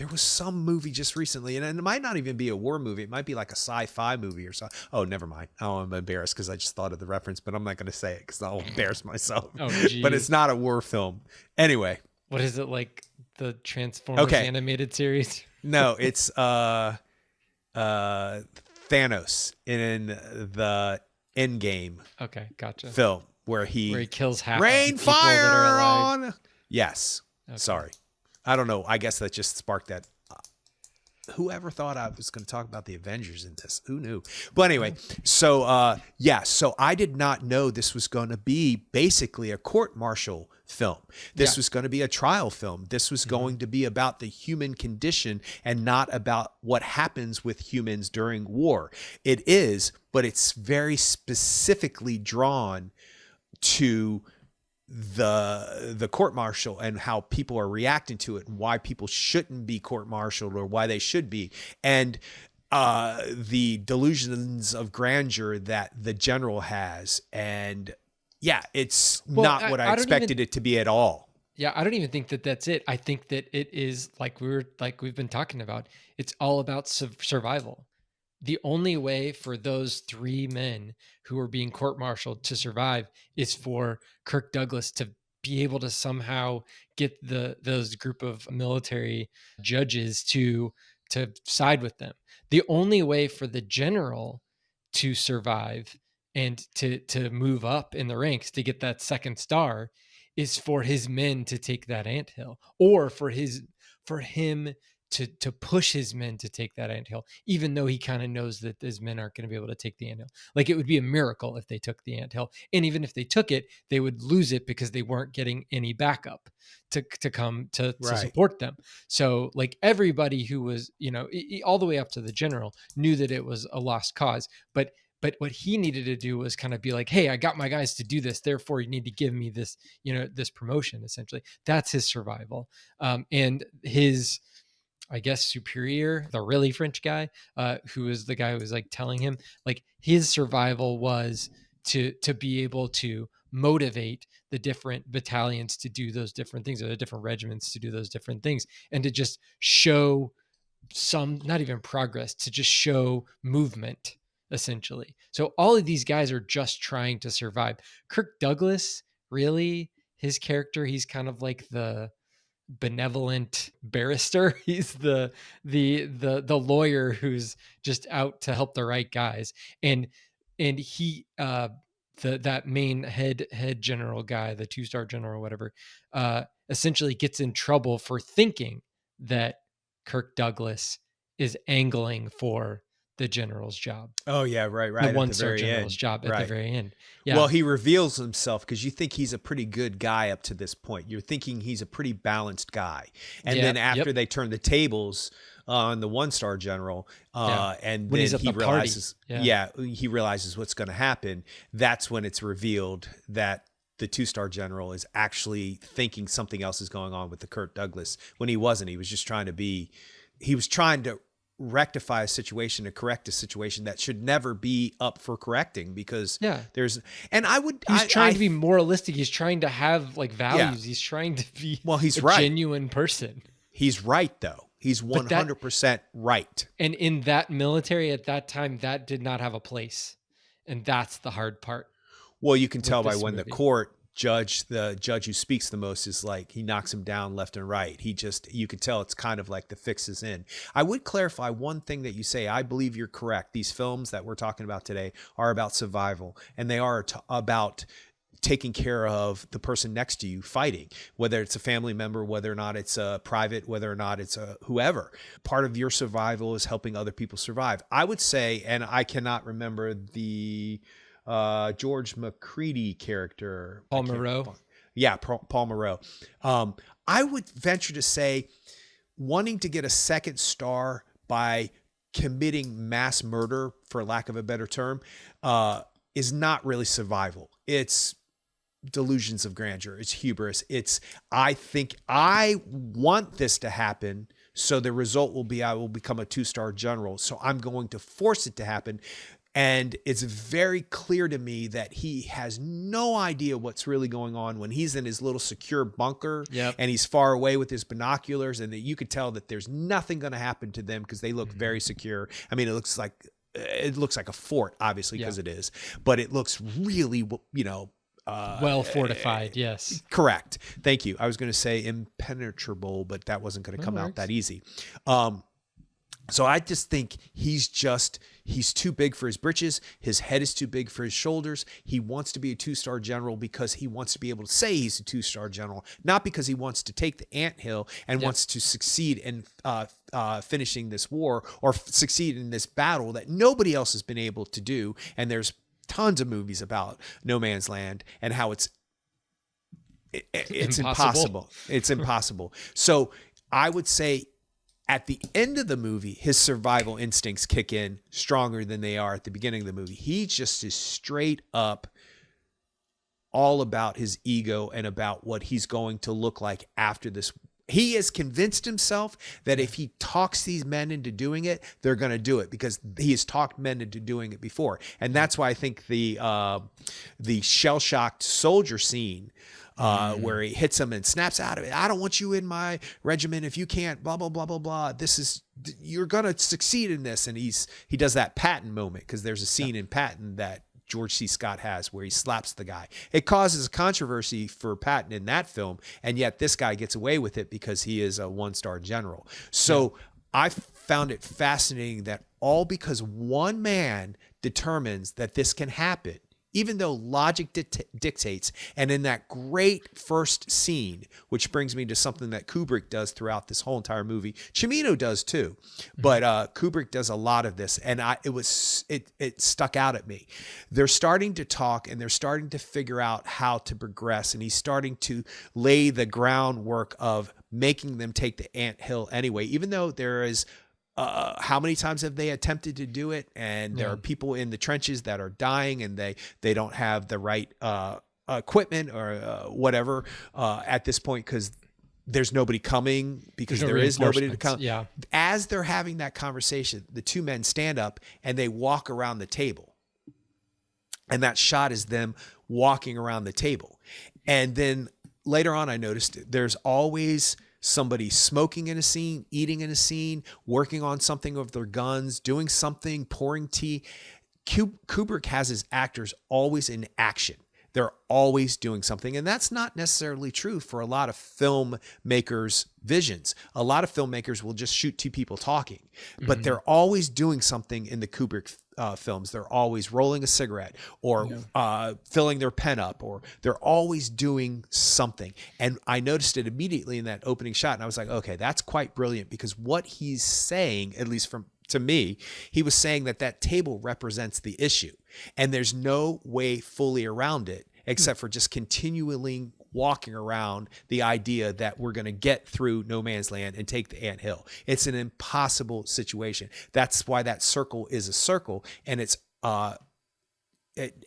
was some movie just recently, and it might not even be a war movie. It might be like a sci-fi movie or something. Oh, never mind. Oh, I'm embarrassed because I just thought of the reference, but I'm not going to say it because I'll embarrass myself. Oh, geez. But it's not a war film. Anyway. What is it, like the Transformers animated series? No, it's Thanos in the Endgame. Okay, gotcha. Film where he kills half rain of the people fire that are alive. on. Yes. Okay. Sorry. I don't know. I guess that just sparked that. Whoever thought I was going to talk about the Avengers in this? Who knew? But anyway, so so I did not know this was going to be basically a court-martial film. This was going to be a trial film. This was going to be about the human condition and not about what happens with humans during war. It is, but it's very specifically drawn to the court-martial and how people are reacting to it and why people shouldn't be court-martialed or why they should be, and the delusions of grandeur that the general has. And it's not what I expected it to be at all. Yeah, I don't even think that that's it. I think that it is like we've been talking about. It's all about survival. The only way for those three men who are being court-martialed to survive is for Kirk Douglas to be able to somehow get those group of military judges to side with them. The only way for the general to survive and to move up in the ranks to get that second star is for his men to take that anthill, or for him to push his men to take that anthill, even though he kind of knows that his men aren't going to be able to take the anthill. Like, it would be a miracle if they took the anthill. And even if they took it, they would lose it because they weren't getting any backup to come to support them. So like everybody who was, all the way up to the general knew that it was a lost cause. But But what he needed to do was kind of be like, hey, I got my guys to do this, therefore you need to give me this, this promotion. Essentially, that's his survival. And his, I guess, superior, the really French guy, who is the guy who was like telling him, like, his survival was to be able to motivate the different battalions to do those different things, or the different regiments to do those different things, and to just show some, not even progress, to just show movement, essentially. So all of these guys are just trying to survive. Kirk Douglas, really, his character, he's kind of like the benevolent barrister. He's the lawyer who's just out to help the right guys. And he that main head general guy, the 2-star general, whatever, essentially gets in trouble for thinking that Kirk Douglas is angling for the general's job, Oh yeah, the right at the 1-star very general's end. job at the Right. very end. Well, Yeah. he reveals himself because you think he's a pretty good guy up to this point. You're thinking he's a pretty balanced guy. And then Yep. after Yep. they turn the tables on the 1-star general, Yeah. and When then he's at he the party. realizes, Yeah. he realizes what's going to happen. That's when it's revealed that the 2-star general is actually thinking something else is going on with the Kirk Douglas when he wasn't. He was just trying to rectify a situation, to correct a situation that should never be up for correcting, because Yeah. He's trying to be moralistic. He's trying to have like values. He's trying to be well, he's a right. genuine person. He's right though. He's But that, 100% right. and in that military at that time, that did not have a place. And that's the hard part Well, you can with tell by this when the movie. the judge who speaks the most is like, he knocks him down left and right. You could tell it's kind of like the fix is in. I would clarify one thing that you say. I believe you're correct. These films that we're talking about today are about survival, and they are about taking care of the person next to you fighting, whether it's a family member, whether or not it's a private, whether or not it's a whoever. Part of your survival is helping other people survive. I would say, and I cannot remember the George McCready character. Paul Moreau. Yeah, Paul Moreau. I would venture to say wanting to get a 2nd star by committing mass murder, for lack of a better term, is not really survival. It's delusions of grandeur. It's hubris. I think I want this to happen, so the result will be I will become a 2-star general. So I'm going to force it to happen. And it's very clear to me that he has no idea what's really going on when he's in his little secure bunker. Yep. And he's far away with his binoculars, and that you could tell that there's nothing going to happen to them because they look very secure. I mean, it looks like a fort, obviously, because it is, but it looks really, Well fortified. Yes. correct. Thank you. I was going to say impenetrable, but that wasn't going to come out that easy. So I just think he's too big for his britches. His head is too big for his shoulders. He wants to be a 2-star general because he wants to be able to say he's a 2-star general, not because he wants to take the anthill and wants to succeed in finishing this war, or succeed in this battle that nobody else has been able to do. And there's tons of movies about No Man's Land and how it's impossible. It's impossible. So I would say, at the end of the movie, his survival instincts kick in stronger than they are at the beginning of the movie. He just is straight up all about his ego and about what he's going to look like after this. He has convinced himself that if he talks these men into doing it, they're going to do it, because he has talked men into doing it before. And that's why I think the shell-shocked soldier scene, where he hits him and snaps out of it. I don't want you in my regiment if you can't, blah, blah, blah, blah, blah. You're going to succeed in this. And he does that Patton moment, because there's a scene in Patton that George C. Scott has where he slaps the guy. It causes a controversy for Patton in that film, and yet this guy gets away with it because he is a 1-star general. So I found it fascinating that all because one man determines that this can happen, even though logic dictates. And in that great first scene, which brings me to something that Kubrick does throughout this whole entire movie. Cimino does too, but Kubrick does a lot of this, and it stuck out at me. They're starting to talk, and they're starting to figure out how to progress, and he's starting to lay the groundwork of making them take the anthill anyway, even though there is how many times have they attempted to do it? And there Yeah. are people in the trenches that are dying, and they don't have the right equipment or whatever at this point, because there's nobody coming, There's because no there is nobody to reinforcements. come. Yeah. As they're having that conversation, the two men stand up and they walk around the table, and that shot is them walking around the table. And then later on, I noticed there's always somebody smoking in a scene, eating in a scene, working on something with their guns, doing something, pouring tea. Kubrick has his actors always in action. They're always doing something. And that's not necessarily true for a lot of filmmakers' visions. A lot of filmmakers will just shoot two people talking, but Mhm. they're always doing something in the Kubrick films. They're always rolling a cigarette, or Yeah. filling their pen up, or they're always doing something. And I noticed it immediately in that opening shot. And I was like, okay, that's quite brilliant, because what he's saying, at least from to me, he was saying that that table represents the issue, and there's no way fully around it except for just continually walking around the idea that we're going to get through no man's land and take the anthill. It's an impossible situation. That's why that circle is a circle, and it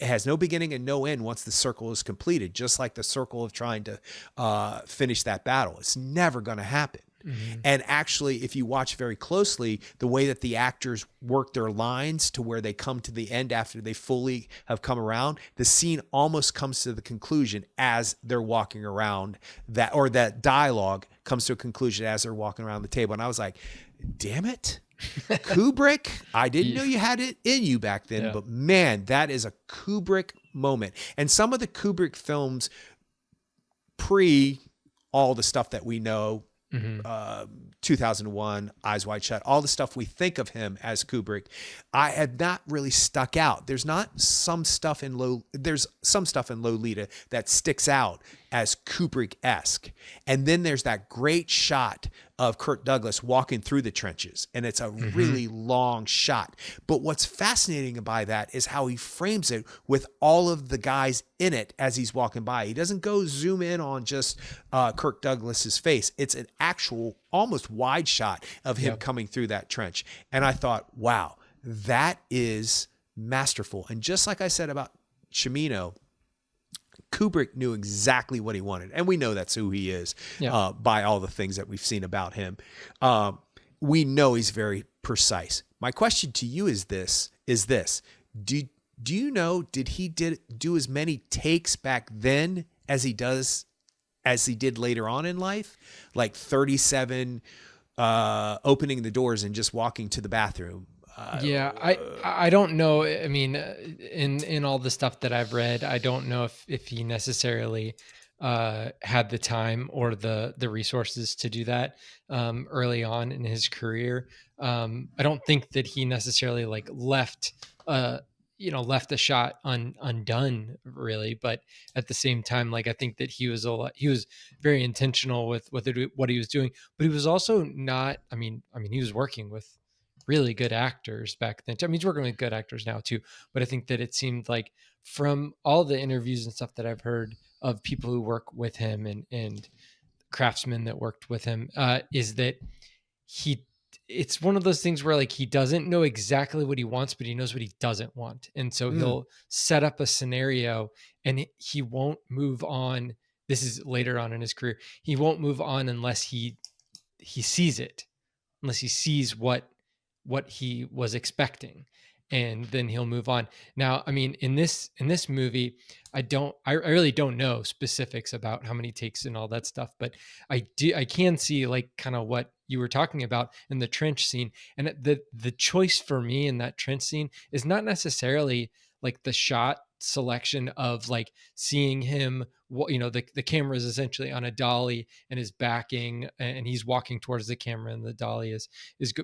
has no beginning and no end once the circle is completed, just like the circle of trying to finish that battle. It's never going to happen. Mhm. And actually, if you watch very closely, the way that the actors work their lines to where they come to the end after they fully have come around, the scene almost comes to the conclusion as they're walking around that, or that dialogue comes to a conclusion as they're walking around the table. And I was like, damn it, Kubrick, I didn't Yeah. know you had it in you back then, Yeah. but man, that is a Kubrick moment. And some of the Kubrick films pre all the stuff that we know, Mhm. 2001, Eyes Wide Shut, all the stuff we think of him as Kubrick, I have not really stuck out. There's some stuff in Lolita that sticks out as Kubrick-esque. And then there's that great shot of Kirk Douglas walking through the trenches, and it's a Mhm. really long shot. But what's fascinating by that is how he frames it with all of the guys in it as he's walking by. He doesn't go zoom in on just Kirk Douglas's face. It's an actual almost wide shot of him Yep. coming through that trench. And I thought, wow, that is masterful. And just like I said about Cimino, Kubrick knew exactly what he wanted. And we know that's who he is Yeah. by all the things that we've seen about him. We know he's very precise. My question to you is this. Do, do you know, did he do as many takes back then as he did later on in life? Like 37 opening the doors and just walking to the bathroom. Yeah, I don't know. I mean, in all the stuff that I've read, I don't know if he necessarily had the time or the resources to do that early on in his career. I don't think that he necessarily like uh left the shot undone really, but at the same time, like I think that he was very intentional with what he was doing, but he was also not. I mean, he was working with really good actors back then. I mean, he's working with good actors now too, but I think that it seemed like from all the interviews and stuff that I've heard of people who work with him and craftsmen that worked with him, is that he it's one of those things where like he doesn't know exactly what he wants, but he knows what he doesn't want. And so mm, he'll set up a scenario and he won't move on. This is later on in his career. He won't move on unless he sees it, unless he sees what he was expecting, and then he'll move on. Now, I mean, in this movie, I really don't know specifics about how many takes and all that stuff, but I can see like kind of what you were talking about in the trench scene. And the choice for me in that trench scene is not necessarily like the shot selection of like seeing him, the camera is essentially on a dolly and is backing, and he's walking towards the camera, and the dolly is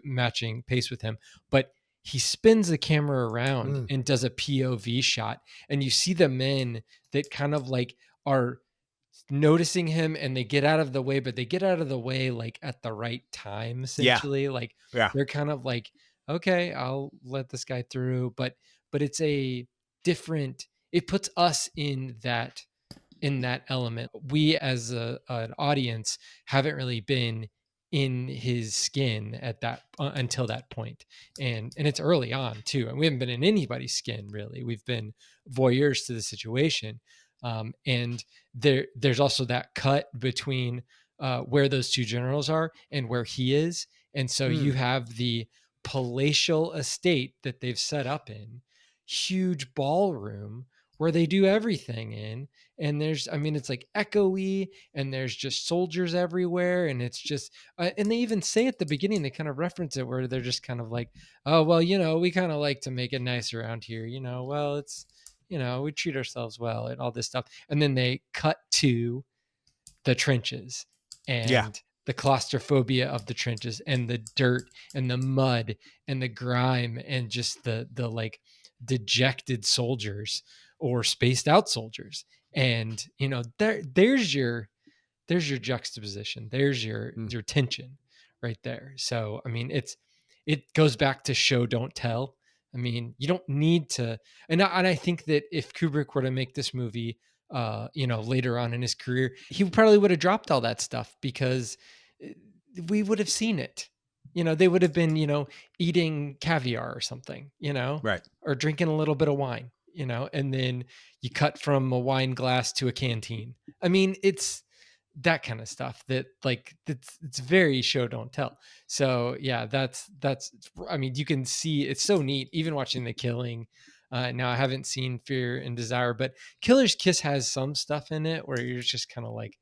matching pace with him, but he spins the camera around mm, and does a POV shot, and you see the men that kind of like are noticing him, and they get out of the way, but they get out of the way like at the right time, yeah, essentially. Like yeah. they're kind of like, okay, I'll let this guy through, but it's a different, it puts us in that element. We as an audience haven't really been in his skin at that until that point. And it's early on too, and we haven't been in anybody's skin really. We've been voyeurs to the situation. And there's also that cut between where those two generals are and where he is. And so you Mm. have the palatial estate that they've set up in, huge ballroom where they do everything in. And there's, I mean, it's like echoey, and there's just soldiers everywhere. And it's just, and they even say at the beginning, they kind of reference it where they're just kind of like, oh, well, we kind of like to make it nice around here. Well, it's, we treat ourselves well and all this stuff. And then they cut to the trenches Yeah. and the claustrophobia of the trenches and the dirt and the mud and the grime and just the like dejected soldiers or spaced out soldiers. And there's your juxtaposition, there's Mm. your tension right there. So I mean, it goes back to show don't tell. I mean, you don't need to. And I think that if Kubrick were to make this movie later on in his career, he probably would have dropped all that stuff because uh, we would have seen it. They would have been eating caviar or something, Right. or drinking a little bit of wine, and then you cut from a wine glass to a canteen. I mean, it's that kind of stuff that, like, it's very show don't tell. So yeah, that's I mean, you can see it's so neat even watching The Killing. Now I haven't seen Fear and Desire, but Killer's Kiss has some stuff in it where you're just kind of like,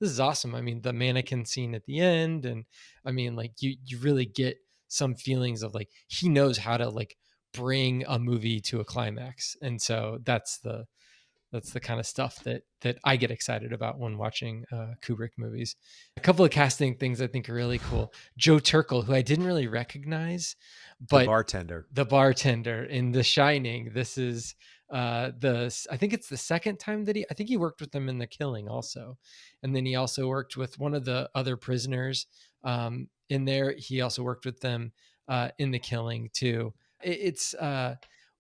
this is awesome. I mean, the mannequin scene at the end, and I mean, like, you really get some feelings of, like, he knows how to, like, bring a movie to a climax. And so that's the kind of stuff that I get excited about when watching Kubrick movies. A couple of casting things I think are really cool. Joe Turkel, who I didn't really recognize, The but bartender. the bartender in The Shining. This is I think it's the second time that I think he worked with them in The Killing also, and then he also worked with one of the other prisoners in there. He also worked with them in The Killing too. It's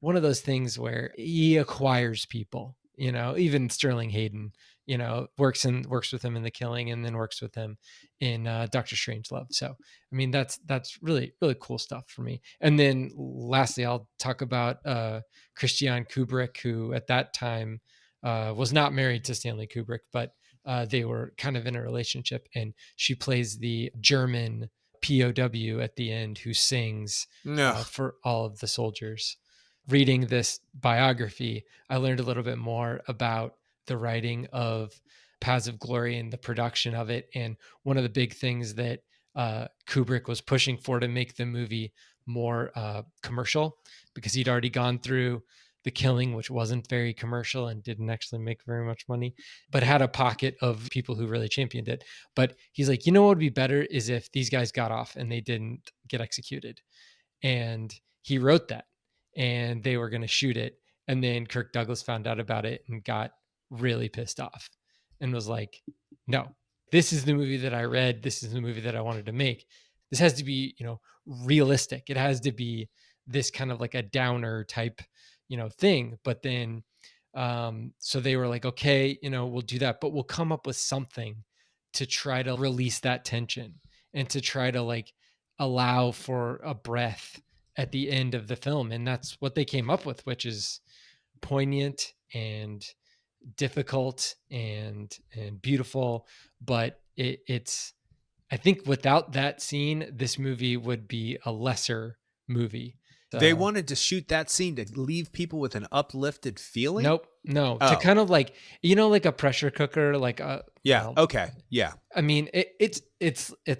one of those things where he acquires people. Even Sterling Hayden, works with him in The Killing, and then works with him in Doctor Strangelove. So I mean, that's really, really cool stuff for me. And then lastly, I'll talk about Christiane Kubrick, who at that time was not married to Stanley Kubrick, but they were kind of in a relationship. And she plays the German POW at the end who sings No. for all of the soldiers. Reading this biography, I learned a little bit more about the writing of Paths of Glory and the production of it. And one of the big things that Kubrick was pushing for to make the movie more commercial, because he'd already gone through The Killing, which wasn't very commercial and didn't actually make very much money, but had a pocket of people who really championed it. But he's like, what would be better is if these guys got off and they didn't get executed. And he wrote that, and they were going to shoot it. And then Kirk Douglas found out about it and got really pissed off and was like, no, this is the movie that I read. This is the movie that I wanted to make. This has to be, realistic. It has to be this kind of like a downer type, thing. But then, so they were like, okay, we'll do that, but we'll come up with something to try to release that tension and to try to, like, allow for a breath at the end of the film. And that's what they came up with, which is poignant and difficult and beautiful. But it's I think without that scene, this movie would be a lesser movie. They So wanted to shoot that scene to leave people with an uplifted feeling? nope, no, to Oh, kind of like, like a pressure cooker, like a, yeah. Okay. Yeah. I mean, it's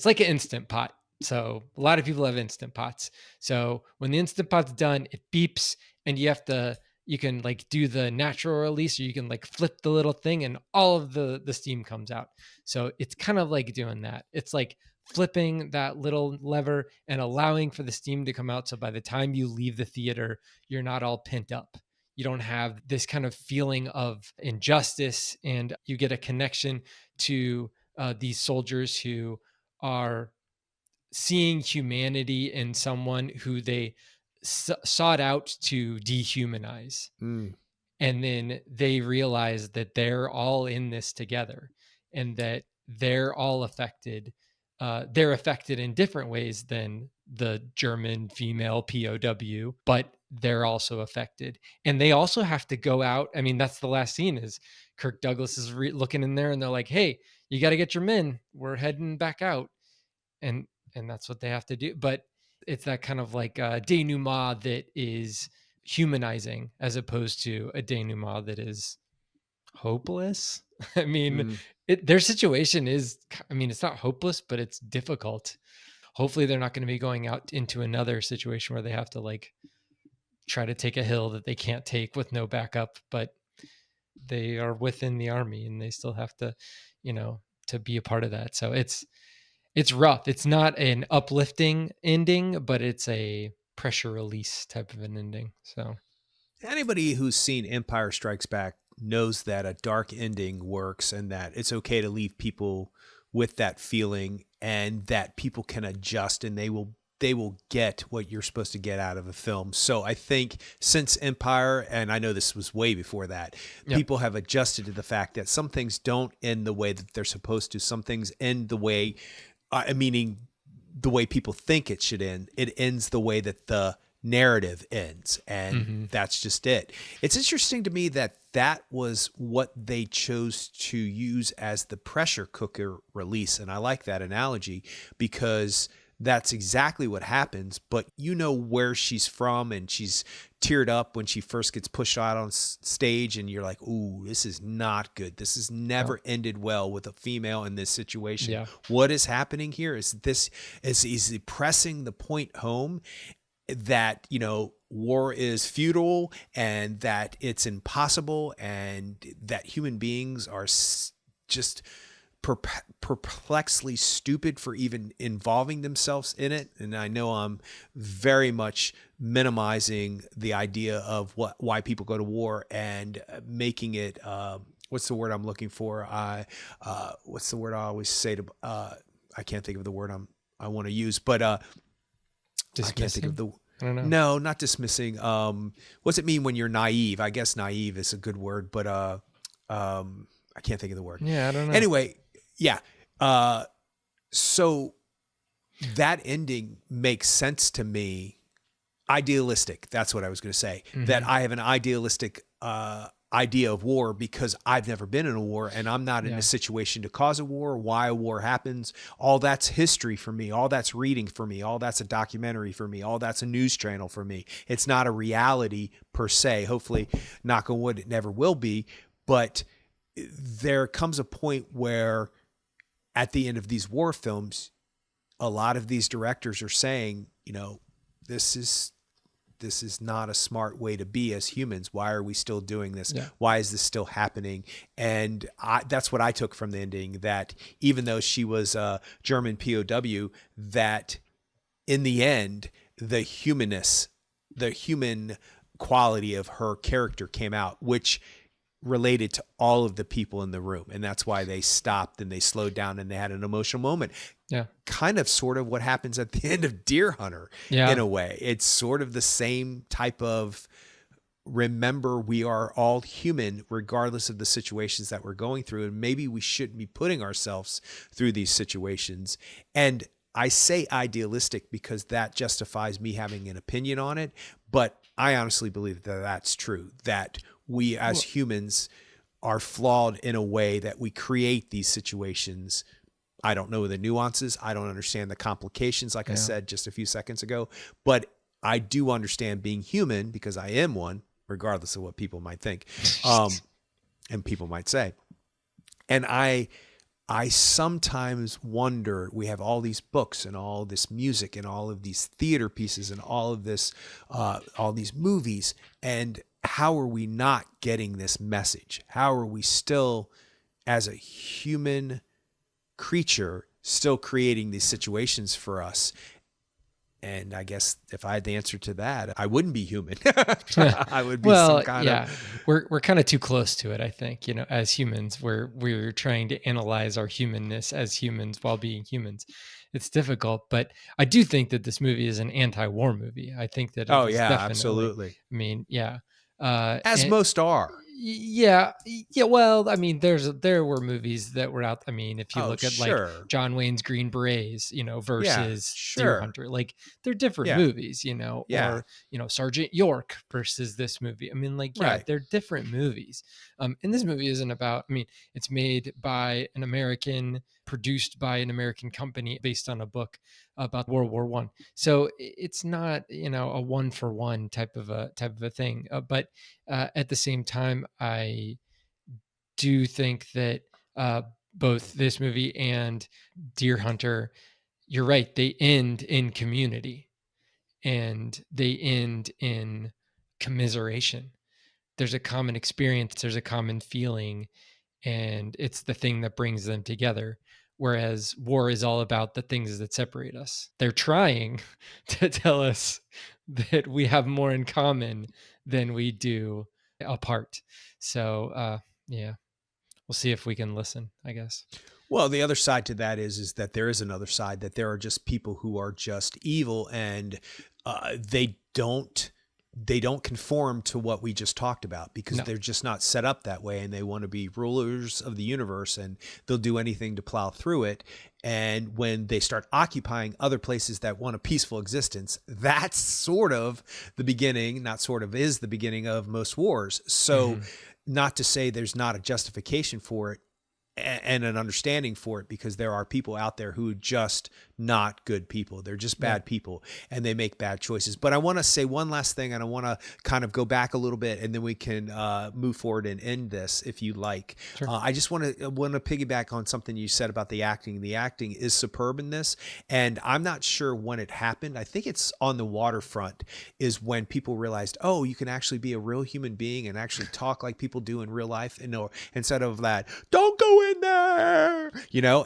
like an instant pot. So a lot of people have instant pots. So when the instant pot's done, it beeps, and you can, like, do the natural release, or you can, like, flip the little thing, and all of the steam comes out. So it's kind of like doing that. It's like flipping that little lever and allowing for the steam to come out. So by the time you leave the theater, you're not all pent up. You don't have this kind of feeling of injustice, and you get a connection to these soldiers who are seeing humanity in someone who they sought out to dehumanize. Mm. And then they realize that they're all in this together, and that they're all affected they're affected in different ways than the German female POW, but they're also affected. And they also have to go out. I mean, that's the last scene is Kirk Douglas is looking in there and they're like, hey, you got to get your men. We're heading back out. And that's what they have to do. But it's that kind of like denouement that is humanizing as opposed to a denouement that is hopeless. I mean, Mm. their situation is, I mean, it's not hopeless, but it's difficult. Hopefully they're not going to be going out into another situation where they have to like try to take a hill that they can't take with no backup, but they are within the army and they still have to, you know, to be a part of that. So it's rough. It's not an uplifting ending, but it's a pressure release type of an ending. So Anybody who's seen Empire Strikes Back knows that a dark ending works and that it's okay to leave people with that feeling and that people can adjust and they will get what you're supposed to get out of a film. So I think since Empire, and I know this was way before that, yep. people have adjusted to the fact that some things don't end the way that they're supposed to. Some things end the way, meaning the way people think it should end. It ends the way that the narrative ends, and that's just it. It's interesting to me that that was what they chose to use as the pressure cooker release, and I like that analogy because that's exactly what happens. But you know where she's from, and she's teared up when she first gets pushed out on stage, and you're like, ooh, this is not good. This has never ended well with a female in this situation. Yeah. What is happening here? Is he pressing the point home that, you know, war is futile and that it's impossible and that human beings are just perplexly stupid for even involving themselves in it. And I know I'm very much minimizing the idea of why people go to war and making it, what's the word I'm looking for? What's the word I always say to, I can't think of the word I want to use, but, I can't think of the. I don't know. No, not dismissing. What's it mean when you're naive? I guess naive is a good word, but I can't think of the word. Yeah, I don't know. Anyway, yeah. So that ending makes sense to me. Idealistic. That's what I was going to say. That I have an idealistic idea of war because I've never been in a war and I'm not in a situation to cause a war, why a war happens. All that's history for me. All that's reading for me. All that's a documentary for me. All that's a news channel for me. It's not a reality per se. Hopefully, knock on wood, it never will be. But there comes a point where at the end of these war films, a lot of these directors are saying, you know, this is not a smart way to be as humans. Why are we still doing this? Yeah. Why is this still happening? And that's what I took from the ending, that even though she was a German POW, that in the end, the humanness, the human quality of her character came out, which related to all of the people in the room. And that's why they stopped and they slowed down and they had an emotional moment. Yeah. Kind of sort of what happens at the end of Deer Hunter in a way. It's sort of the same type of, remember, we are all human regardless of the situations that we're going through. And maybe we shouldn't be putting ourselves through these situations. And I say idealistic because that justifies me having an opinion on it. But I honestly believe that that's true, that we as humans are flawed in a way that we create these situations. I don't know the nuances. I don't understand the complications, like I said just a few seconds ago, but I do understand being human because I am one, regardless of what people might think, and people might say. And I sometimes wonder, we have all these books and all this music and all of these theater pieces and all of this, all these movies, and how are we not getting this message? How are we still, as a human creature, still creating these situations for us? And I guess if I had the answer to that, I wouldn't be human. I would be some kind of. We're kind of too close to it, I think. You know, as humans, we're trying to analyze our humanness as humans while being humans. It's difficult, but I do think that this movie is an anti-war movie. I think that it is definitely. Absolutely. I mean, As most are. Yeah. Well, I mean, there were movies that were out. I mean, if you Oh, look at like sure. John Wayne's Green Berets, Yeah, versus Deer sure. Hunter, like they're different Yeah, movies, yeah. or Sergeant York versus this movie. I mean, like, yeah, Right. they're different movies. And this movie isn't about. I mean, it's made by an American, produced by an American company, based on a book about World War I. So it's not a one for one type of a thing. But at the same time, I do think that both this movie and Deer Hunter, you're right, they end in community and they end in commiseration. There's a common experience, there's a common feeling, and it's the thing that brings them together. Whereas war is all about the things that separate us. They're trying to tell us that we have more in common than we do apart. So, yeah, we'll see if we can listen, I guess. Well, the other side to that is that there is another side, that there are just people who are just evil, and they don't conform to what we just talked about, because No, they're just not set up that way, and they want to be rulers of the universe, and they'll do anything to plow through it. And when they start occupying other places that want a peaceful existence, that's sort of the beginning, not sort of, is the beginning of most wars. So hmm not to say there's not a justification for it and an understanding for it, because there are people out there who are just not good people. They're just yeah, bad people, and they make bad choices. But I want to say one last thing, and I want to kind of go back a little bit, and then we can move forward and end this if you like. sure. I just want to piggyback on something you said about the acting. The acting is superb in this, and I'm not sure when it happened. I think it's on the waterfront is when people realized, oh, you can actually be a real human being and actually talk like people do in real life, and instead of that, don't go in there,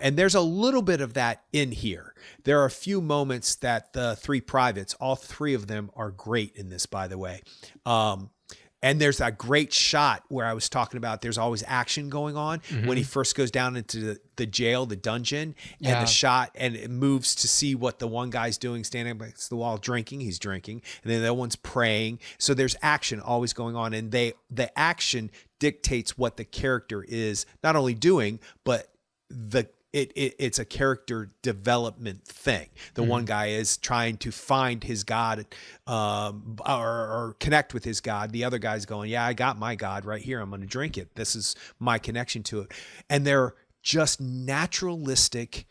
and there's a little bit of that in here. There are a few moments that the three privates, all three of them, are great in this, by the way. And there's that great shot where I was talking about, there's always action going on when he hmm first goes down into the jail, the dungeon, and the Yeah, shot, and it moves to see what the one guy's doing, standing against the wall, drinking. He's drinking. And then the other one's praying. So there's action always going on. And the action dictates what the character is not only doing, but it's a character development thing. The one hmm guy is trying to find his God, or connect with his God. The other guy's going, yeah, I got my God right here. I'm going to drink it. This is my connection to it. And they're just naturalistic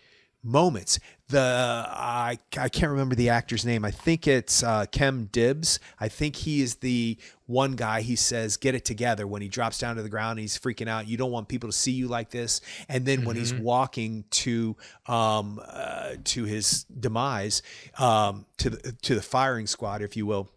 moments. I can't remember the actor's name. I think it's Kem Dibbs. I think he is the one guy. He says, "Get it together," when he drops down to the ground. He's freaking out. You don't want people to see you like this. And then when he's hmm walking to his demise, to the firing squad, if you will.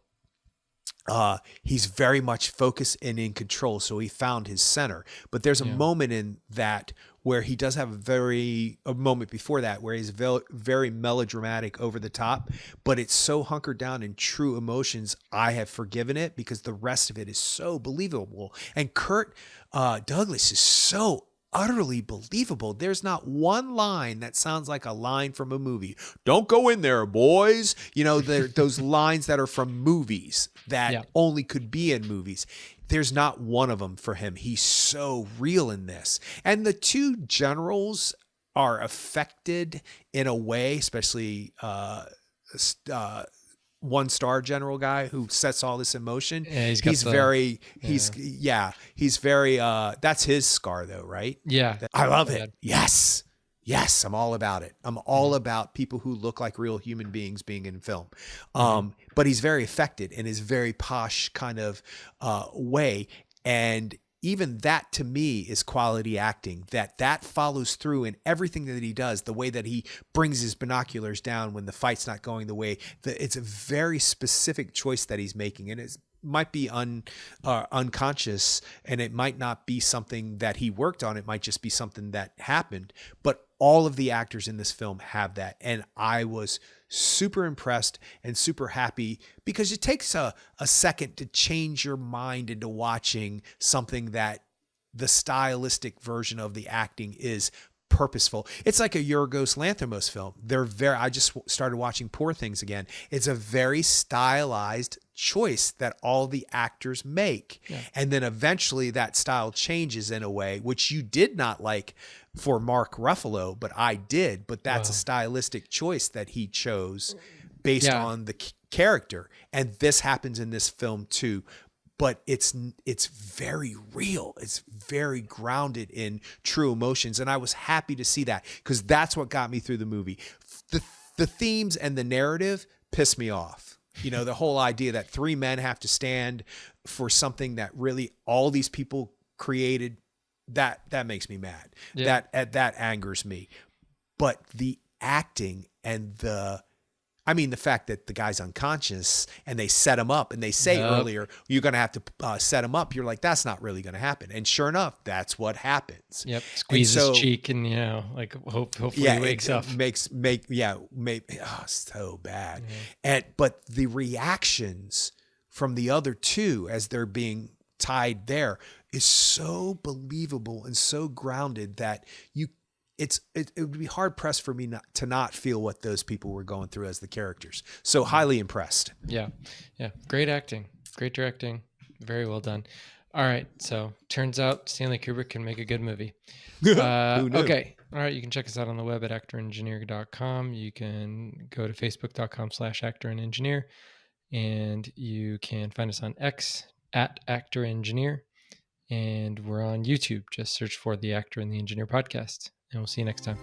He's very much focused and in control. So he found his center. But there's a yeah, moment in that where he does have a moment before that where he's very melodramatic, over the top, but it's so hunkered down in true emotions. I have forgiven it, because the rest of it is so believable. And Kurt Douglas is so utterly believable. There's not one line that sounds like a line from a movie. Don't go in there, boys. Those lines that are from movies yeah, that only could be in movies. There's not one of them for him. He's so real in this. And the two generals are affected in a way, especially one star general guy who sets all this in motion. yeah. He's got He's the very, yeah, he's very, that's his scar though, right? yeah. I love Go it. ahead. Yes. Yes, I'm all about it. I'm all hmm about people who look like real human beings being in film. hmm But he's very affected in his very posh kind of way. And even that to me is quality acting, that follows through in everything that he does. The way that he brings his binoculars down when the fight's not going the way, it's a very specific choice that he's making. And it might be unconscious, and it might not be something that he worked on. It might just be something that happened. But all of the actors in this film have that. And I was super impressed and super happy, because it takes a second to change your mind into watching something that the stylistic version of the acting is purposeful. It's like a Yorgos Lanthimos film. I just started watching Poor Things again. It's a very stylized choice that all the actors make. Yeah. And then eventually that style changes in a way, which you did not like for Mark Ruffalo, but I did. But that's a stylistic choice that he chose based on the character. And this happens in this film too. But it's very real. It's very grounded in true emotions. And I was happy to see that, because that's what got me through the movie. The themes and the narrative piss me off. You know, the whole idea that three men have to stand for something that really all these people created, that makes me mad. Yeah. That angers me. But the acting and the fact that the guy's unconscious and they set him up, and they say earlier, you're going to have to set him up. You're like, that's not really going to happen. And sure enough, that's what happens. Yep. Squeeze his cheek and, like hopefully he wakes up. So bad. But the reactions from the other two as they're being tied there is so believable and so grounded that it would be hard pressed for me to not feel what those people were going through as the characters. So highly impressed. Yeah. Yeah. Great acting, great directing. Very well done. All right. So turns out Stanley Kubrick can make a good movie. Who knew? Okay. All right. You can check us out on the web at actorengineer.com. You can go to facebook.com/actorengineer, and you can find us on X at actorengineer. And we're on YouTube. Just search for the Actor and the Engineer podcast. And we'll see you next time.